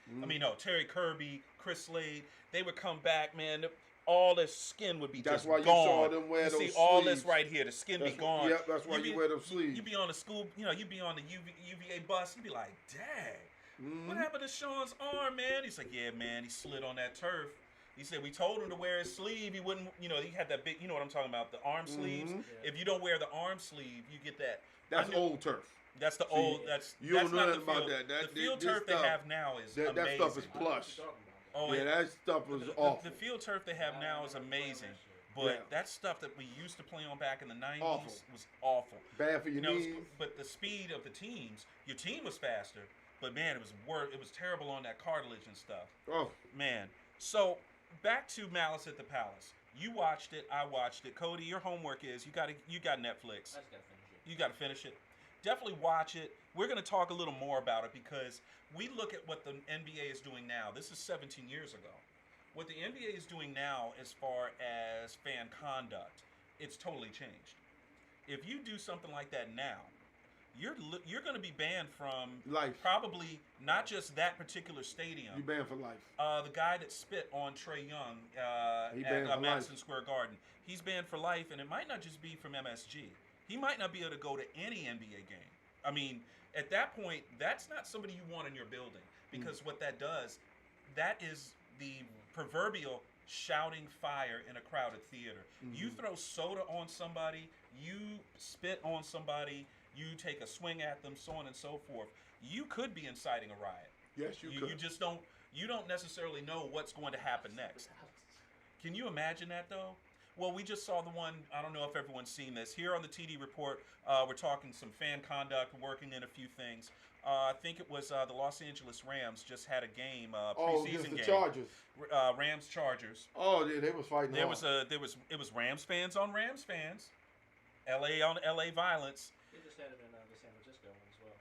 Terry Kirby, Chris Slade. They would come back, man. All their skin would be That's just why you gone. saw them wear you those see all sleeves. this right here, the skin be gone. Yep, that's why you wear them sleeves. You be on the school, you'd be on the UVA bus. You'd be like, dang, Mm-hmm. what happened to Sean's arm, man? He's like, yeah, man, he slid on that turf. He said we told him to wear his sleeve. He wouldn't. You know, he had that big. You know what I'm talking about? The arm sleeves. Yeah. If you don't wear the arm sleeve, you get that. That's old turf. That's the See, old. That's you don't that's know not nothing the field. about that. The field This turf stuff- they have now is That amazing. stuff is I know what plush. you're talking about. Oh, Yeah, that stuff was awful. The field turf they have now is amazing. But Yeah. that stuff that we used to play on back in the 90s Awful. was awful. Bad for your You know, knees. but the speed of the teams, your team was faster, but man, it was terrible on that cartilage and stuff. Oh, Man. So back to Malice at the Palace. You watched it, I watched it. Cody, your homework is you got Netflix. I just gotta finish it. You got to finish it. Definitely watch it. We're going to talk a little more about it because we look at what the NBA is doing now. This is 17 years ago. What the NBA is doing now as far as fan conduct, it's totally changed. If you do something like that now, you're going to be banned from life. probably not just that particular stadium. You banned for life. The guy that spit on Trae Young He at banned for Madison life. Square Garden, he's banned for life, and it might not just be from MSG. He might not be able to go to any NBA game. I mean, at that point, that's not somebody you want in your building because what that does, that is the proverbial shouting fire in a crowded theater. You throw soda on somebody, you spit on somebody, you take a swing at them, so on and so forth. You could be inciting a riot. Yes, you could. You just don't. You don't necessarily know what's going to happen next. Can you imagine that though? Well, we just saw the one. I don't know if everyone's seen this here on the TD report. We're talking some fan conduct, working in a few things. I think it was the Los Angeles Rams just had a game, preseason against the game. Chargers. Rams Chargers. Oh, yeah, they was fighting It hard. was Rams fans on Rams fans. LA on LA violence. They just had it in the San Francisco one as well.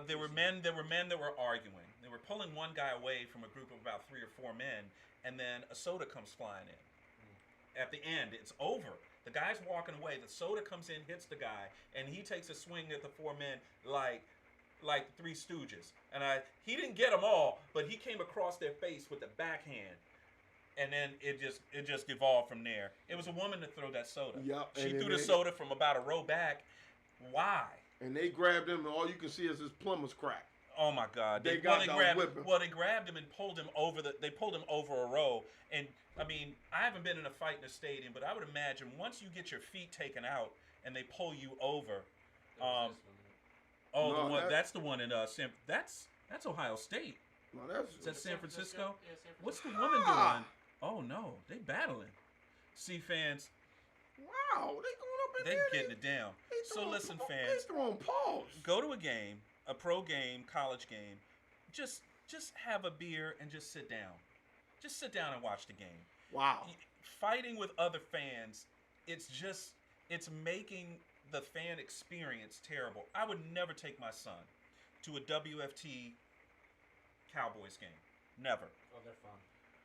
There were men that were arguing. They were pulling one guy away from a group of about 3 or 4 men, and then a soda comes flying in. At the end, it's over. The guy's walking away. The soda comes in, hits the guy, and he takes a swing at the 4 men like the Three Stooges. And he didn't get them all, but he came across their face with the backhand. And then it just evolved from there. It was a woman that threw that soda. Yep, She and threw then the soda from about a row back. Why? And they grabbed him, and all you can see is his plumber's crack. Oh my God! They grabbed whipping. Well, they grabbed him and pulled him over They pulled him over a row, and I mean, I haven't been in a fight in a stadium, but I would imagine once you get your feet taken out and they pull you over. That's the one in That's Ohio State. No, that's Is that San Francisco? Yeah, San Francisco. What's the woman doing? Oh no, they battling. See, fans, wow. They going up in they there. getting it down. So listen, fans, They throwing paws. go to a game, a pro game, college game. Just have a beer and just sit down. Just sit down and watch the game. Wow. Fighting with other fans, it's making the fan experience terrible. I would never take my son to a WFT Cowboys game. Never. Oh, they're fun.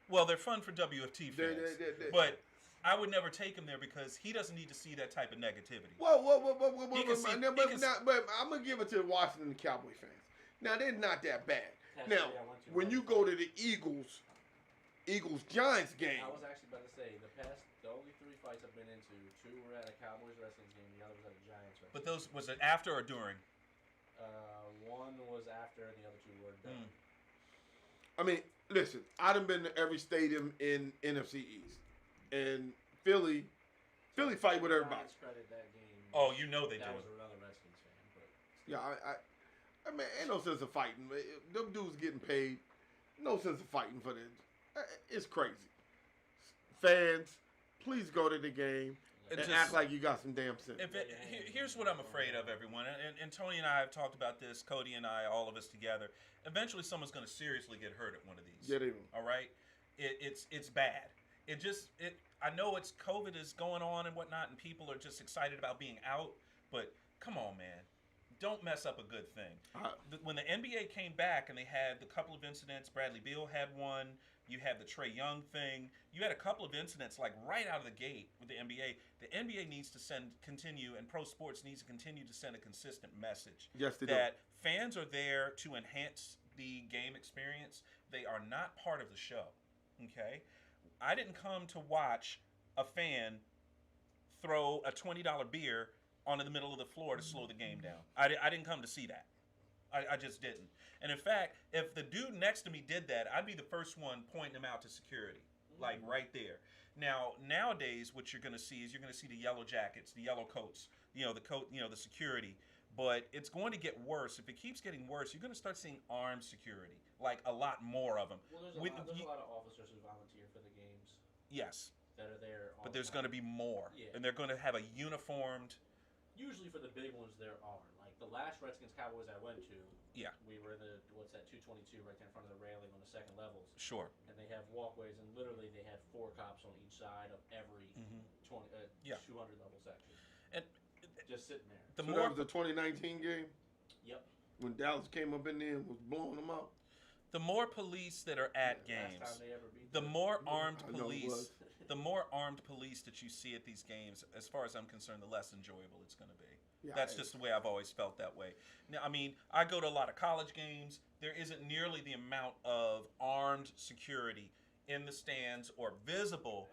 Well, they're fun for WFT fans, They- but I would never take him there because he doesn't need to see that type of negativity. Whoa, He can see- but, he can but I'm gonna give it to the Washington Cowboy fans. Now they're not that bad. That's Now, what I went to when last you go to the Eagles Giants game, I was actually about to say the only 3 fights I've been into, 2 were at a Cowboys wrestling game, the other was at a Giants wrestling. But those was it after or during? One was after, and the other 2 were done. I mean, listen, I done been to every stadium in NFC East, and Philly fight with everybody. Giants credit that game. Oh, you know they That do. was another Redskins fan, but Yeah, I mean, ain't no sense of fighting. Them dudes getting paid. No sense of fighting for this. It's crazy. Fans, please go to the game and Just- act like you got some damn sense. Here's what I'm afraid of, everyone. And Tony and I have talked about this, Cody and I, all of us together. Eventually, someone's going to seriously get hurt at one of these. Yeah, they will. All right? It's bad. I know it's COVID is going on and whatnot, and people are just excited about being out, but come on, man. Don't mess up a good thing. When the NBA came back and they had a couple of incidents, Bradley Beal had one, you had the Trae Young thing, you had a couple of incidents like right out of the gate with the NBA. The NBA needs to continue, and pro sports needs to continue to send a consistent message. Yes, they do. That fans are there to enhance the game experience. They are not part of the show. Okay? I didn't come to watch a fan throw a $20 beer onto the middle of the floor to slow the game down. I didn't come to see that. I just didn't. And in fact, if the dude next to me did that, I'd be the first one pointing him out to security, like right there. Now, nowadays, what you're going to see is you're going to see the yellow jackets, the yellow coats, the security. But it's going to get worse. If it keeps getting worse, you're going to start seeing armed security, like a lot more of them. Well, there's a lot of officers who volunteer for the games. Yes. That are there. But there's going to be more. Yeah. And they're going to have a uniformed. Usually for the big ones, there are. Like the last Redskins Cowboys I went to. Yeah. We were in the 222 right there in front of the railing on the second levels. Sure. And they have walkways, and literally they had 4 cops on each side of every 200 level section. And just sitting there. That was the 2019 game. Yep. When Dallas came up in there and was blowing them out. The more police that are at games, the more armed police, the more armed police that you see at these games, as far as I'm concerned, the less enjoyable it's going to be. Yeah, that's just the way I've always felt that way. Now, I mean, I go to a lot of college games. There isn't nearly the amount of armed security in the stands or visible.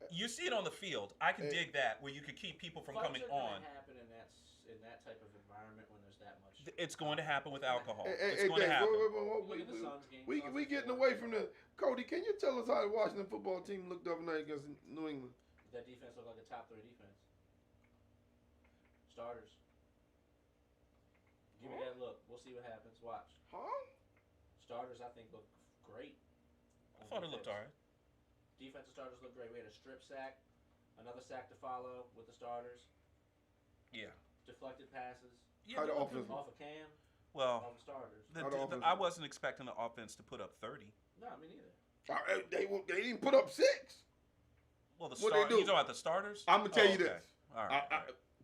You see it on the field. I can dig that, where you could keep people from coming on. Happen in that type of environment when there's that much. It's going to happen with alcohol. It's going to happen. We getting away from the Cody. Can you tell us how the Washington football team looked the other night against New England? That defense looked like a top 3 defense. Starters. Give me that look. We'll see what happens. Watch. Starters, I think, look great. I thought it looked all right. Defensive starters look great. We had a strip sack, another sack to follow with the starters. Yeah. Deflected passes. Yeah, off of Cam. Well, off of starters. I wasn't expecting the offense to put up 30. No, me neither. They didn't put up 6. Well, you talking about the starters? I'm gonna tell you this. All right.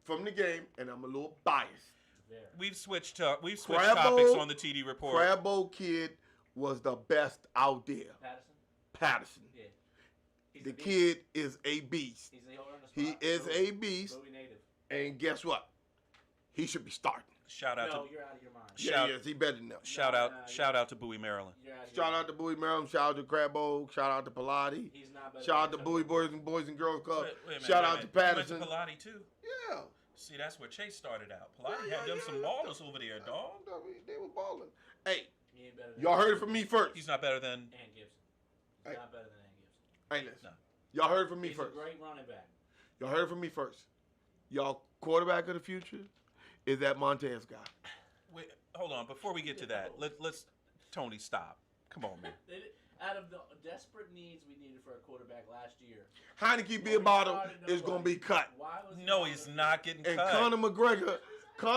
From the game, and I'm a little biased. We've switched topics on the TD report. Crabbo kid was the best out there. Patterson. Yeah. The kid is a beast. He is a beast. Bowie native. And guess what? He should be starting. Shout out you're out of your mind. Yes, he better than that. Shout out to Bowie, Maryland. Shout out to Bowie, Maryland. Shout out to Crabbo. Shout out to Pilati. He's not better. Shout out to Bowie Boys and Girls Club. Wait Shout out to Patterson. You went to Pilati too. Yeah. See, that's where Chase started out. Pilati had them some ballers over there, dog. They were balling. Hey, he ain't better than y'all heard it from me first. He's not better than Ann Gibson. He's not better than Ann Gibson. Hey, listen. No. Y'all heard it from me first. He's a great running back. Y'all heard it from me first. Y'all quarterback of the future is that Montez guy. Wait, hold on. Before we get to that, let's Tony, stop. Come on, man. Out of the desperate needs we needed for a quarterback last year, Heineke beer bottle is going to be cut. No, he's not getting cut. And Conor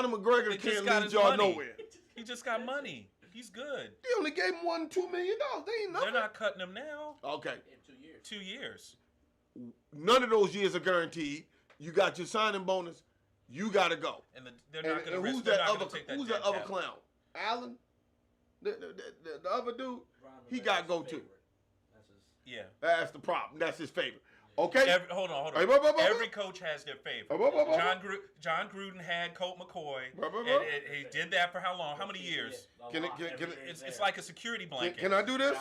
McGregor can't lead y'all nowhere. He just got money. He's good. They only gave him $2 million. They ain't nothing. They're not cutting him now. Okay. In 2 years. 2 years. None of those years are guaranteed. You got your signing bonus. You got to go. And they're not going to risk. Who's that other clown? Allen? The other dude? He got to go too. Yeah. That's the problem. That's his favorite. Okay. Hold on. Every coach has their favorite. John Gruden had Colt McCoy. And he did that for how long? How many years? It's like a security blanket. Can I do this?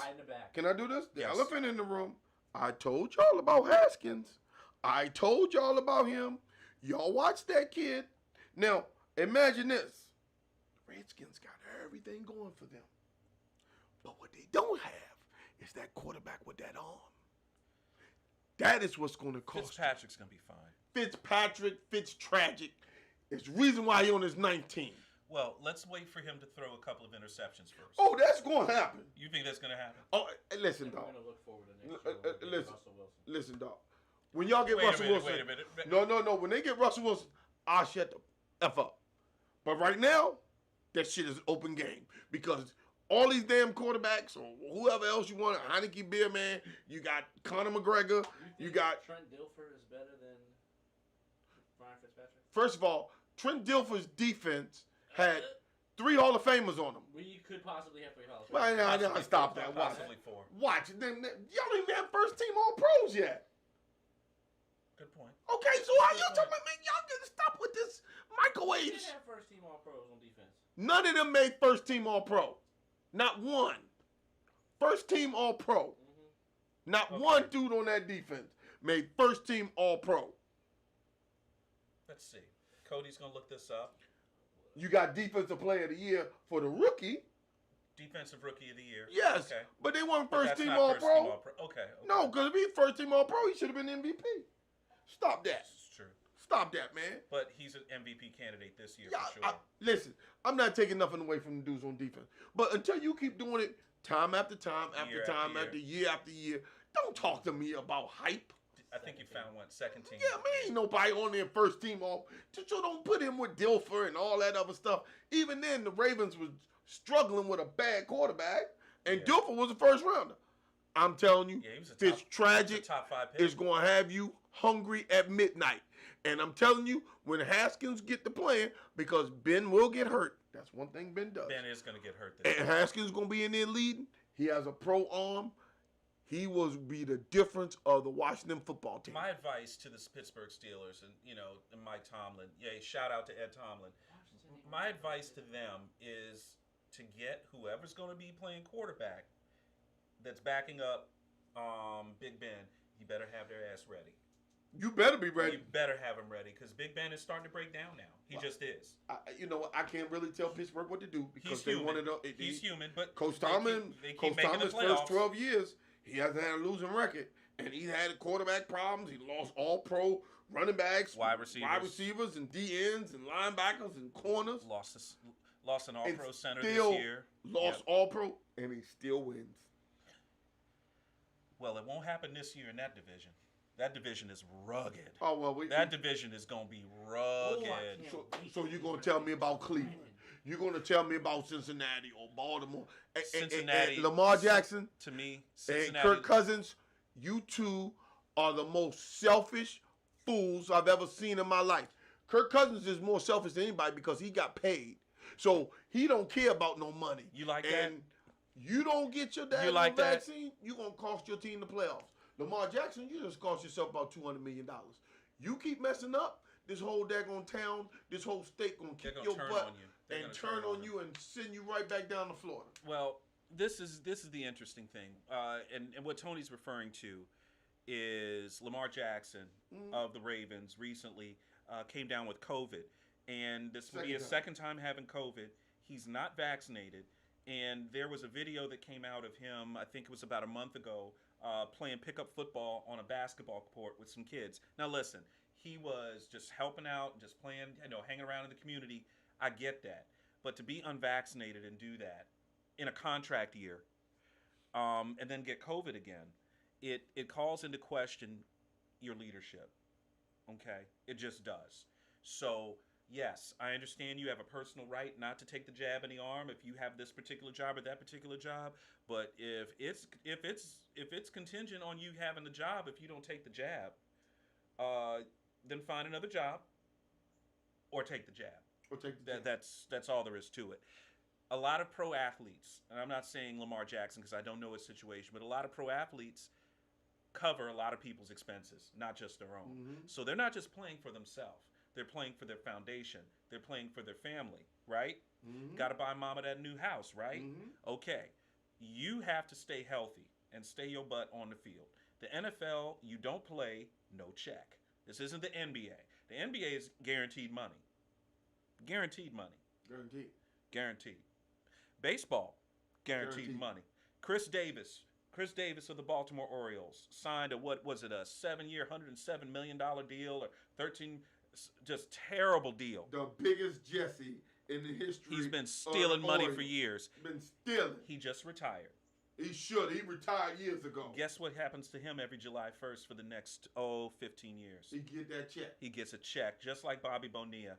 Can I do this? The elephant in the room. I told y'all about Haskins. I told y'all about him. Y'all watch that kid. Now, imagine this. The Redskins got everything going for them. But what they don't have is that quarterback with that arm. That is what's going to cost. Fitzpatrick's going to be fine. Fitztragic. It's the reason why he on his 19. Well, let's wait for him to throw a couple of interceptions first. Oh, that's going to happen. You think that's going to happen? Oh, listen, dog. We're going to look forward to next year. Listen, dog. When y'all get Russell Wilson. Wait a minute. No. When they get Russell Wilson, I'll shut the F up. But right now, that shit is open game. Because all these damn quarterbacks or whoever else you want, Heineke Beer Man, you got Conor McGregor, you got Trent Dilfer is better than Ryan Fitzpatrick? First of all, Trent Dilfer's defense had 3 Hall of Famers on him. We could possibly have 3 Hall of Famers. Well, I stop that. Possibly 4. Watch. Y'all don't even have first team All Pros yet. Good point. Okay, so how y'all talking about, man? Y'all gotta stop with this microwave. They didn't have first team All Pros on defense. None of them made first team All Pro. Not one. First team All Pro. Mm-hmm. Not one dude on that defense made first team All Pro. Let's see. Cody's going to look this up. You got Defensive Player of the Year for the rookie. Defensive Rookie of the Year. Yes, Okay. but they weren't But first that's team not All first Pro. team All-Pro. Okay. No, because if he's first team All Pro, he should have been MVP. Stop that. This is true. Stop that, man. But he's an MVP candidate this year Yeah, for sure. listen, I'm not taking nothing away from the dudes on defense, but until you keep doing it time after time after Year time after after year after year, don't talk to me about hype. I think you found one second team. Yeah, man, ain't nobody on their first team all. Just so don't put him with Dilfer and all that other stuff. Even then, the Ravens was struggling with a bad quarterback, and Dilfer was a first rounder. I'm telling you, he was it's tragic. top 5 pick. It's going to have you hungry at midnight. And I'm telling you, when Haskins get to playing, because Ben will get hurt. That's one thing Ben does. Ben is going to get hurt this And year. Haskins going to be in there leading. He has a pro arm. He will be the difference of the Washington football team. My advice to the Pittsburgh Steelers and, and Mike Tomlin, shout out to Ed Tomlin. My advice to them is to get whoever's going to be playing quarterback that's backing up Big Ben, you better have their ass ready. You better be ready. You better have him ready because Big Ben is starting to break down now. He just is. I can't really tell Pittsburgh what to do because He's human. He's human, but Coach Tomlin, Coach Tomlin's first 12 years, he hasn't had a losing record, and he had quarterback problems. He lost all pro running backs, wide receivers, and DNs and linebackers and corners. Lost an all pro center this year. Lost all pro, and he still wins. Well, it won't happen this year in that division. That division is rugged. Oh well, that division is gonna be rugged. So you're gonna tell me about Cleveland? You're gonna tell me about Cincinnati or Baltimore? Cincinnati, and Lamar Jackson, to me, Cincinnati, and Kirk Cousins. You two are the most selfish fools I've ever seen in my life. Kirk Cousins is more selfish than anybody because he got paid, so he don't care about no money. You like and that? You don't get your damn vaccine, you gonna cost your team the playoffs. Lamar Jackson, you just cost yourself about $200 million. You keep messing up, this whole daggone town, this whole state gonna kick your butt and turn on you and send you right back down to Florida. Well, this is the interesting thing, and what Tony's referring to is Lamar Jackson of the Ravens recently came down with COVID, and this will be his second time having COVID. He's not vaccinated, and there was a video that came out of him, I think it was about a month ago, playing pickup football on a basketball court with some kids. Now listen, he was just helping out and just playing, hanging around in the community. I get that. But to be unvaccinated and do that in a contract year, and then get COVID again, it calls into question your leadership. Okay? It just does. So yes, I understand you have a personal right not to take the jab in the arm if you have this particular job or that particular job. But if it's contingent on you having the job, if you don't take the jab, then find another job or take the jab. That's all there is to it. A lot of pro athletes, and I'm not saying Lamar Jackson because I don't know his situation, but a lot of pro athletes cover a lot of people's expenses, not just their own. Mm-hmm. So they're not just playing for themselves. They're playing for their foundation. They're playing for their family, right? Mm-hmm. Got to buy mama that new house, right? Mm-hmm. Okay. You have to stay healthy and stay your butt on the field. The NFL, you don't play, no check. This isn't the NBA. The NBA is guaranteed money. Guaranteed money. Guaranteed. Baseball, guaranteed money. Chris Davis of the Baltimore Orioles signed a, what was it, a 7-year, $107 million deal or 13, just terrible deal. The biggest Jesse in the history. He's been stealing money for years. Been stealing. He just retired. He should. He retired years ago. Guess what happens to him every July 1st for the next, 15 years? He get that check. He gets a check, just like Bobby Bonilla.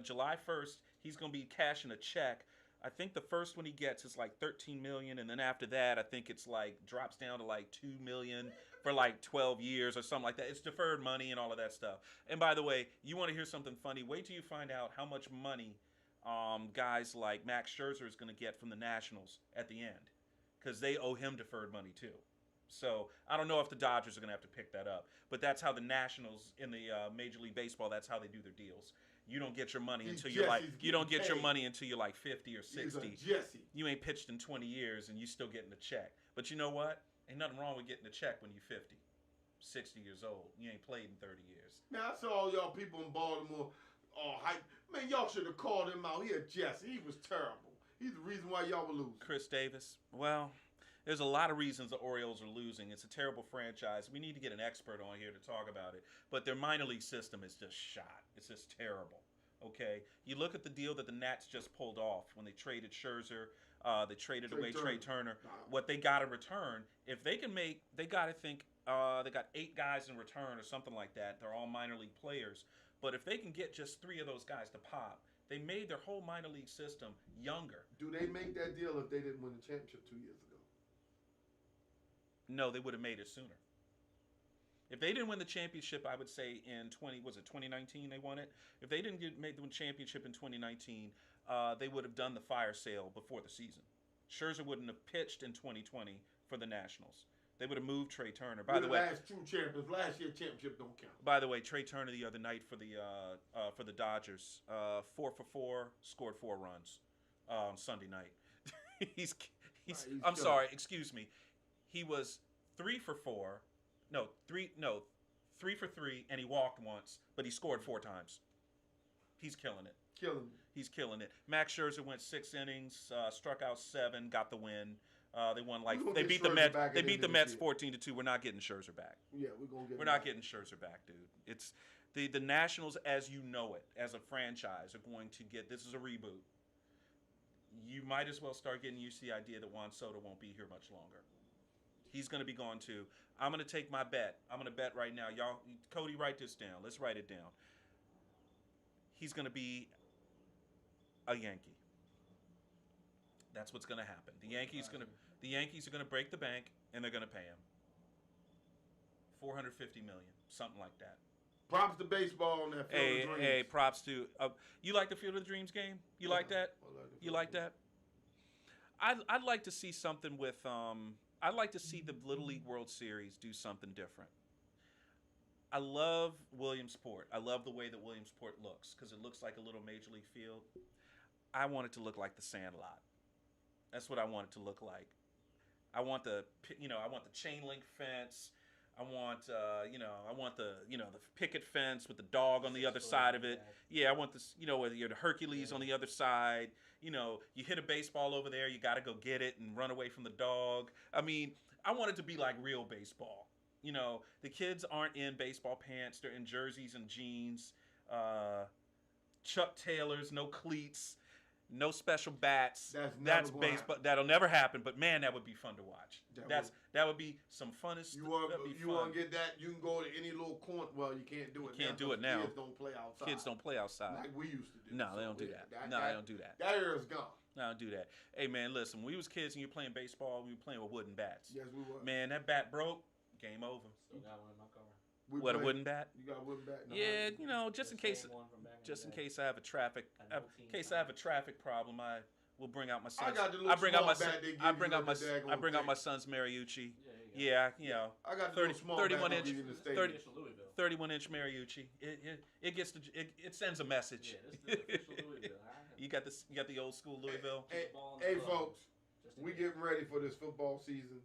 July 1st, he's going to be cashing a check. I think the first one he gets is like $13 million, and then after that, I think it's like drops down to like $2 million for like 12 years or something like that. It's deferred money and all of that stuff. And by the way, you want to hear something funny? Wait till you find out how much money guys like Max Scherzer is going to get from the Nationals at the end, because they owe him deferred money too. So I don't know if the Dodgers are going to have to pick that up, but that's how the Nationals in the Major League Baseball, that's how they do their deals. You don't get your money until you're like 50 or 60. You ain't pitched in 20 years and you still getting a check. But you know what? Ain't nothing wrong with getting a check when you're 50, 60 years old. You ain't played in 30 years. Now I saw all y'all people in Baltimore all hype. Man, y'all should have called him out. He a Jesse. He was terrible. He's the reason why y'all were losing. Chris Davis. Well, there's a lot of reasons the Orioles are losing. It's a terrible franchise. We need to get an expert on here to talk about it. But their minor league system is just shot. It's just terrible. Okay? You look at the deal that the Nats just pulled off when they traded Scherzer. They traded away Trey Turner. Wow. What they got in return, if they can make, they got to think, they got 8 guys in return or something like that. They're all minor league players. But if they can get just 3 of those guys to pop, they made their whole minor league system younger. Do they make that deal if they didn't win the championship 2 years ago? No, they would have made it sooner. If they didn't win the championship, I would say in 2019 they won it? If they didn't make the championship in 2019, they would have done the fire sale before the season. Scherzer wouldn't have pitched in 2020 for the Nationals. They would have moved Trey Turner. By the way, last true champions. Last year's championship don't count. By the way, Trey Turner the other night for the Dodgers, 4 for 4, scored 4 runs on Sunday night. he's I'm sorry, excuse me. He was 3 for 4. No, 3 for 3, and he walked once, but he scored 4 times. He's killing it. He's killing it. Max Scherzer went 6 innings, struck out 7, got the win. They won they beat the Mets. They beat the Mets 14-2. We're not getting Scherzer back. Yeah, we're not getting Scherzer back, dude. It's the Nationals, as you know it, as a franchise, are going to get. This is a reboot. You might as well start getting used to the idea that Juan Soto won't be here much longer. He's going to be gone too. I'm going to take my bet. I'm going to bet right now, y'all. Cody, write this down. Let's write it down. He's going to be a Yankee. That's what's going to happen. The Yankees are going to break the bank, and they're going to pay him $450 million, something like that. Props to baseball on that Field of Dreams. Hey, props to you like the Field of Dreams game? You like that? You like that? I'd like to see something with I'd like to see the Little League World Series do something different. I love Williamsport. I love the way that Williamsport looks because it looks like a little major league field. I want it to look like the Sandlot. That's what I want it to look like. I want the chain link fence. I want the picket fence with the dog on the other side of it. Yeah, I want this, whether you're the Hercules on the other side, you hit a baseball over there, you got to go get it and run away from the dog. I mean, I want it to be like real baseball. The kids aren't in baseball pants, they're in jerseys and jeans, Chuck Taylors, no cleats. No special bats. That's baseball. That'll never happen. But man, that would be fun to watch. That would be some funnest. You want to get that? You can go to any little corner. Well, you can't do it. You can't do it now. Kids don't play outside. Kids don't play outside like we used to do. No, they don't do that. They don't do that. That era's gone. No, don't do that. Hey man, listen. When we was kids and you were playing baseball, we were playing with wooden bats. Yes, we were. Man, that bat broke. Game over. Still got one in my car. A wooden bat? You got a wooden bat? No, yeah, just in case I have a traffic problem, I will bring out my son. I bring out my son's Mariucci. Yeah, I got the little small 31-inch Mariucci. It sends a message. Yeah, this is the official Louisville. You got the old school Louisville. Hey folks, we getting ready for this football season.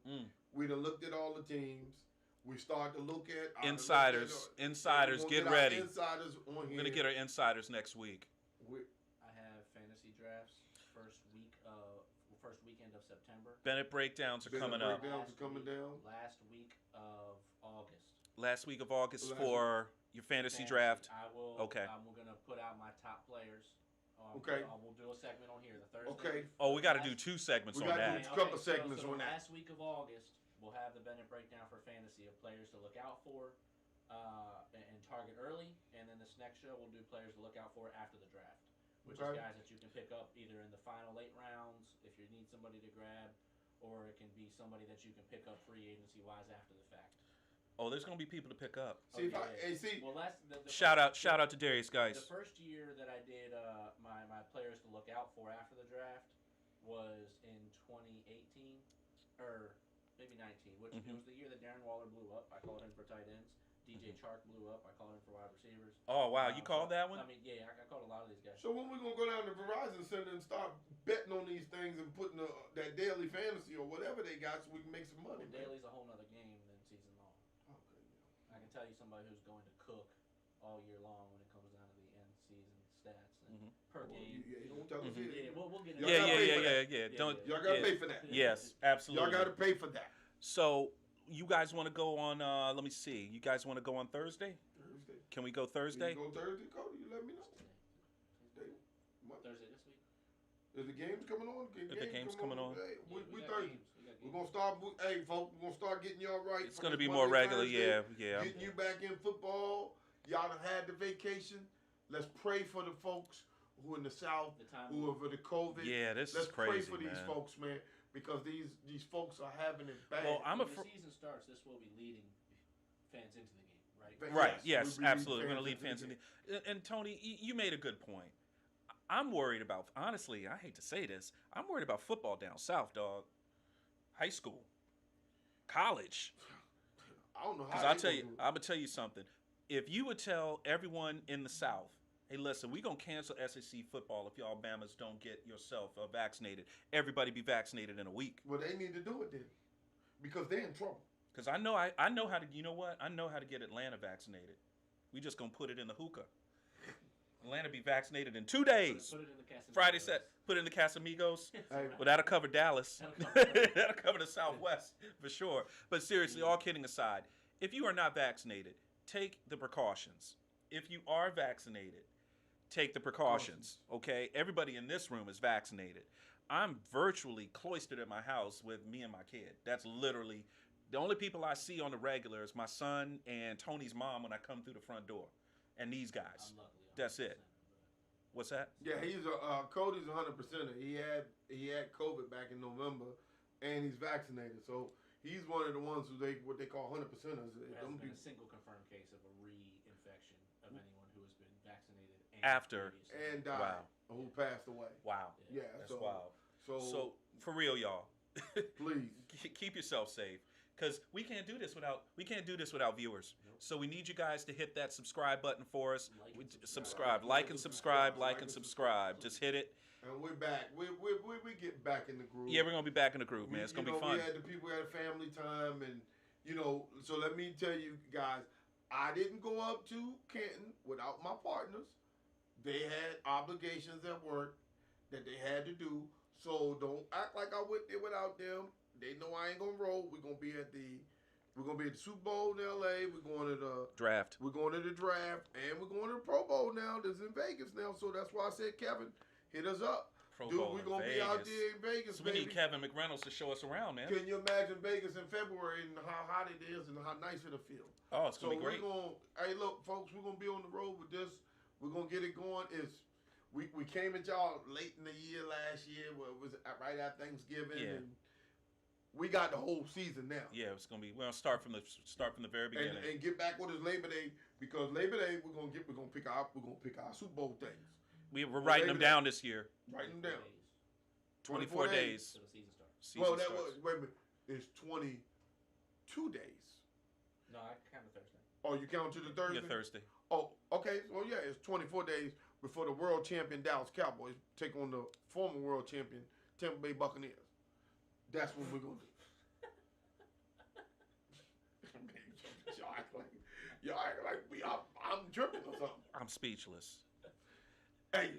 We done looked at all the teams. We start to look at insiders. Insiders, get ready. Insiders on here. We're gonna get our insiders next week. I have fantasy drafts first weekend of September. Bennett breakdowns are coming up. Breakdowns are coming down. Last week of August. Last week of August for your fantasy draft. I will. Okay. We're gonna put out my top players. Okay. We'll do a segment on here the Thursday. Okay. Oh, we got to do 2 segments on that. We got to do a couple segments on that. Last week of August, we'll have the Bennett breakdown for fantasy of players to look out for and target early. And then this next show, we'll do players to look out for after the draft, which is guys that you can pick up either in the final late rounds if you need somebody to grab, or it can be somebody that you can pick up free agency-wise after the fact. Oh, there's gonna be people to pick up. Well, that's shout out to Darius, guys. The first year that I did my players to look out for after the draft was in 2018 or maybe 19, which it was the year that Darren Waller blew up. I called him for tight ends. DJ Chark blew up. I called him for wide receivers. Oh wow, you called that one? I mean, yeah, I called a lot of these guys. So when we gonna go down to Verizon Center and start betting on these things and putting that daily fantasy or whatever they got, so we can make some money? Well, daily's a whole nother game than season long. Okay. I can tell you somebody who's going to cook all year long when it comes down to the end season game. Yeah, don't tell us Mhm. here. We'll get Y'all into gotta pay for that. Yeah. Don't. Y'all gotta yeah. pay for that. Yes, absolutely. Y'all gotta pay for that. So you guys want to go on? Let me see. You guys want to go on Thursday? Thursday. Can we go Thursday? You go Thursday, Cody. You let me know. Thursday this week. Is the games coming on? The game's coming on. Hey, we got Thursday. games. We got We're games. gonna start. Hey, folks, we're gonna start getting y'all right. It's from going to this be more Monday, regular. Thursday, Yeah. Getting you back in football. Y'all done had the vacation. Let's pray for the folks who in the South, who are for the COVID. Yeah, this Let's is crazy, pray for these man. folks, man, because these folks are having it bad. Well, When the season starts, this will be leading fans into the game, right? Right. Yes, Yes, we lead absolutely. We're going to lead fans fans into in. And Tony, you made a good point. I'm worried about. Honestly, I hate to say this. I'm worried about football down south, dog. High school, college. I don't know how. Because I'm gonna tell you something. If you would tell everyone in the South, hey, listen, we're gonna cancel SEC football if y'all Bamas don't get yourself vaccinated. Everybody be vaccinated in a week. Well, they need to do it then, because they're in trouble. Because I know how to. You know what? I know how to get Atlanta vaccinated. We just gonna put it in the hookah. Atlanta be vaccinated in 2 days. Put it in the Casamigos. Friday set. Put it in the Casamigos. Hey, Well, that'll cover Dallas. That'll cover the Southwest for sure. But seriously, all kidding aside, if you are not vaccinated, take the precautions. If you are vaccinated, take the precautions. Okay? Everybody in this room is vaccinated. I'm virtually cloistered at my house with me and my kid. That's literally the only people I see on the regular is my son and Tony's mom when I come through the front door, and these guys. That's it. What's that? yeah, he's Cody's 100%er. He had COVID back in November, and he's vaccinated. So he's one of the ones what they call 100%ers. There hasn't been a single confirmed case of a reinfection of anyone who has been vaccinated After. and died, who passed away. Wow. Yeah, That's so wild. So So for real, y'all, please. keep yourself safe, because we can't do this without viewers. Nope. So we need you guys to hit that subscribe button for us. Like and Subscribe, like and subscribe. Just hit it. And we're back. We get back in the groove. Yeah, we're gonna be back in the groove, man. It's gonna be fun. We had the people, we had family time, and so let me tell you guys, I didn't go up to Canton without my partners. They had obligations at work that they had to do. So don't act like I went there without them. They know I ain't gonna roll. We're gonna be at the Super Bowl in LA. We're going to the Draft. We're going to the draft, and we're going to the Pro Bowl now. That's in Vegas now. So that's why I said, Kevin, hit us up. Pro Dude, Bowl we're in gonna be out Vegas. there in Vegas, So we baby. need Kevin McReynolds to show us around, man. Can you imagine Vegas in February and how hot it is and how nice it'll feel? Oh, it's So gonna be great. hey, look, folks, we're gonna be on the road with this. We're gonna get it going. We came at y'all late in the year last year, where it was right after Thanksgiving, Yeah. and we got the whole season now. Yeah, it's gonna be. We're gonna start from the very beginning. And get back with us Labor Day, because Labor Day we're gonna pick our Super Bowl things. We're writing them down this year. Writing them down. 24 days. So the season starts. Season That starts. was wait a minute. It's 22 days. No, I count the Thursday. Oh, you count to the Thursday? Yeah, Thursday. Oh, okay. Well, yeah, it's 24 days before the world champion Dallas Cowboys take on the former world champion Tampa Bay Buccaneers. That's what we're gonna do. y'all act like I'm tripping or something. I'm speechless. Hey,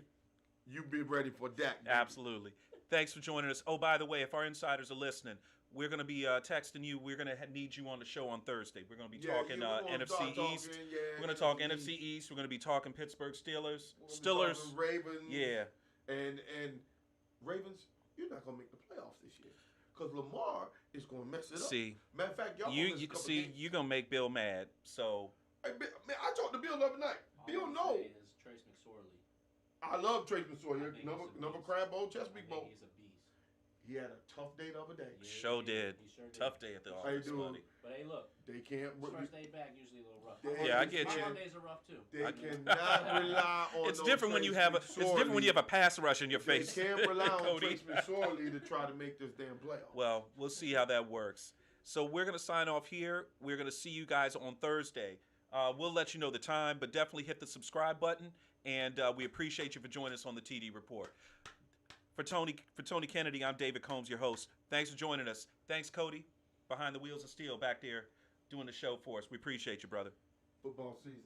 you be ready for that. baby. Absolutely. Thanks for joining us. Oh, by the way, if our insiders are listening, we're going to be texting you. We're going to need you on the show on Thursday. We're going to be talking we're gonna NFC start talking, East. We're going to talk NFC East. We're going to be talking Pittsburgh Steelers. We're gonna be talking Ravens. Yeah. And Ravens, you're not gonna make the playoffs this year because Lamar is gonna mess it up. See, Matter of fact, y'all you gonna miss a couple see, games. you're going to make Bill mad. So, Hey, man, I talked to Bill the other night. All Bill I'm know. saying is Trace McSorley. I love Trace McSorley. I think Number he's a beast. crab bowl, I Chesapeake think bowl. he's a beast. He had a tough day the other day. Yeah, show he did. He sure did. Tough day at the Hey, office, dude. buddy. But hey, look, They can't. first day back usually a little rough. Yeah, I get My you. Mondays are rough too. They cannot rely on. It's no different when you Trace have a. It's different when you have a pass rush in your They face. can't rely on Cody. Trace McSorley to try to make this damn playoff. Well, we'll see how that works. So we're going to sign off here. We're going to see you guys on Thursday. We'll let you know the time, but definitely hit the subscribe button. And we appreciate you for joining us on the TD Report. For Tony Kennedy, I'm David Combs, your host. Thanks for joining us. Thanks, Cody, behind the wheels of steel back there doing the show for us. We appreciate you, brother. Football season.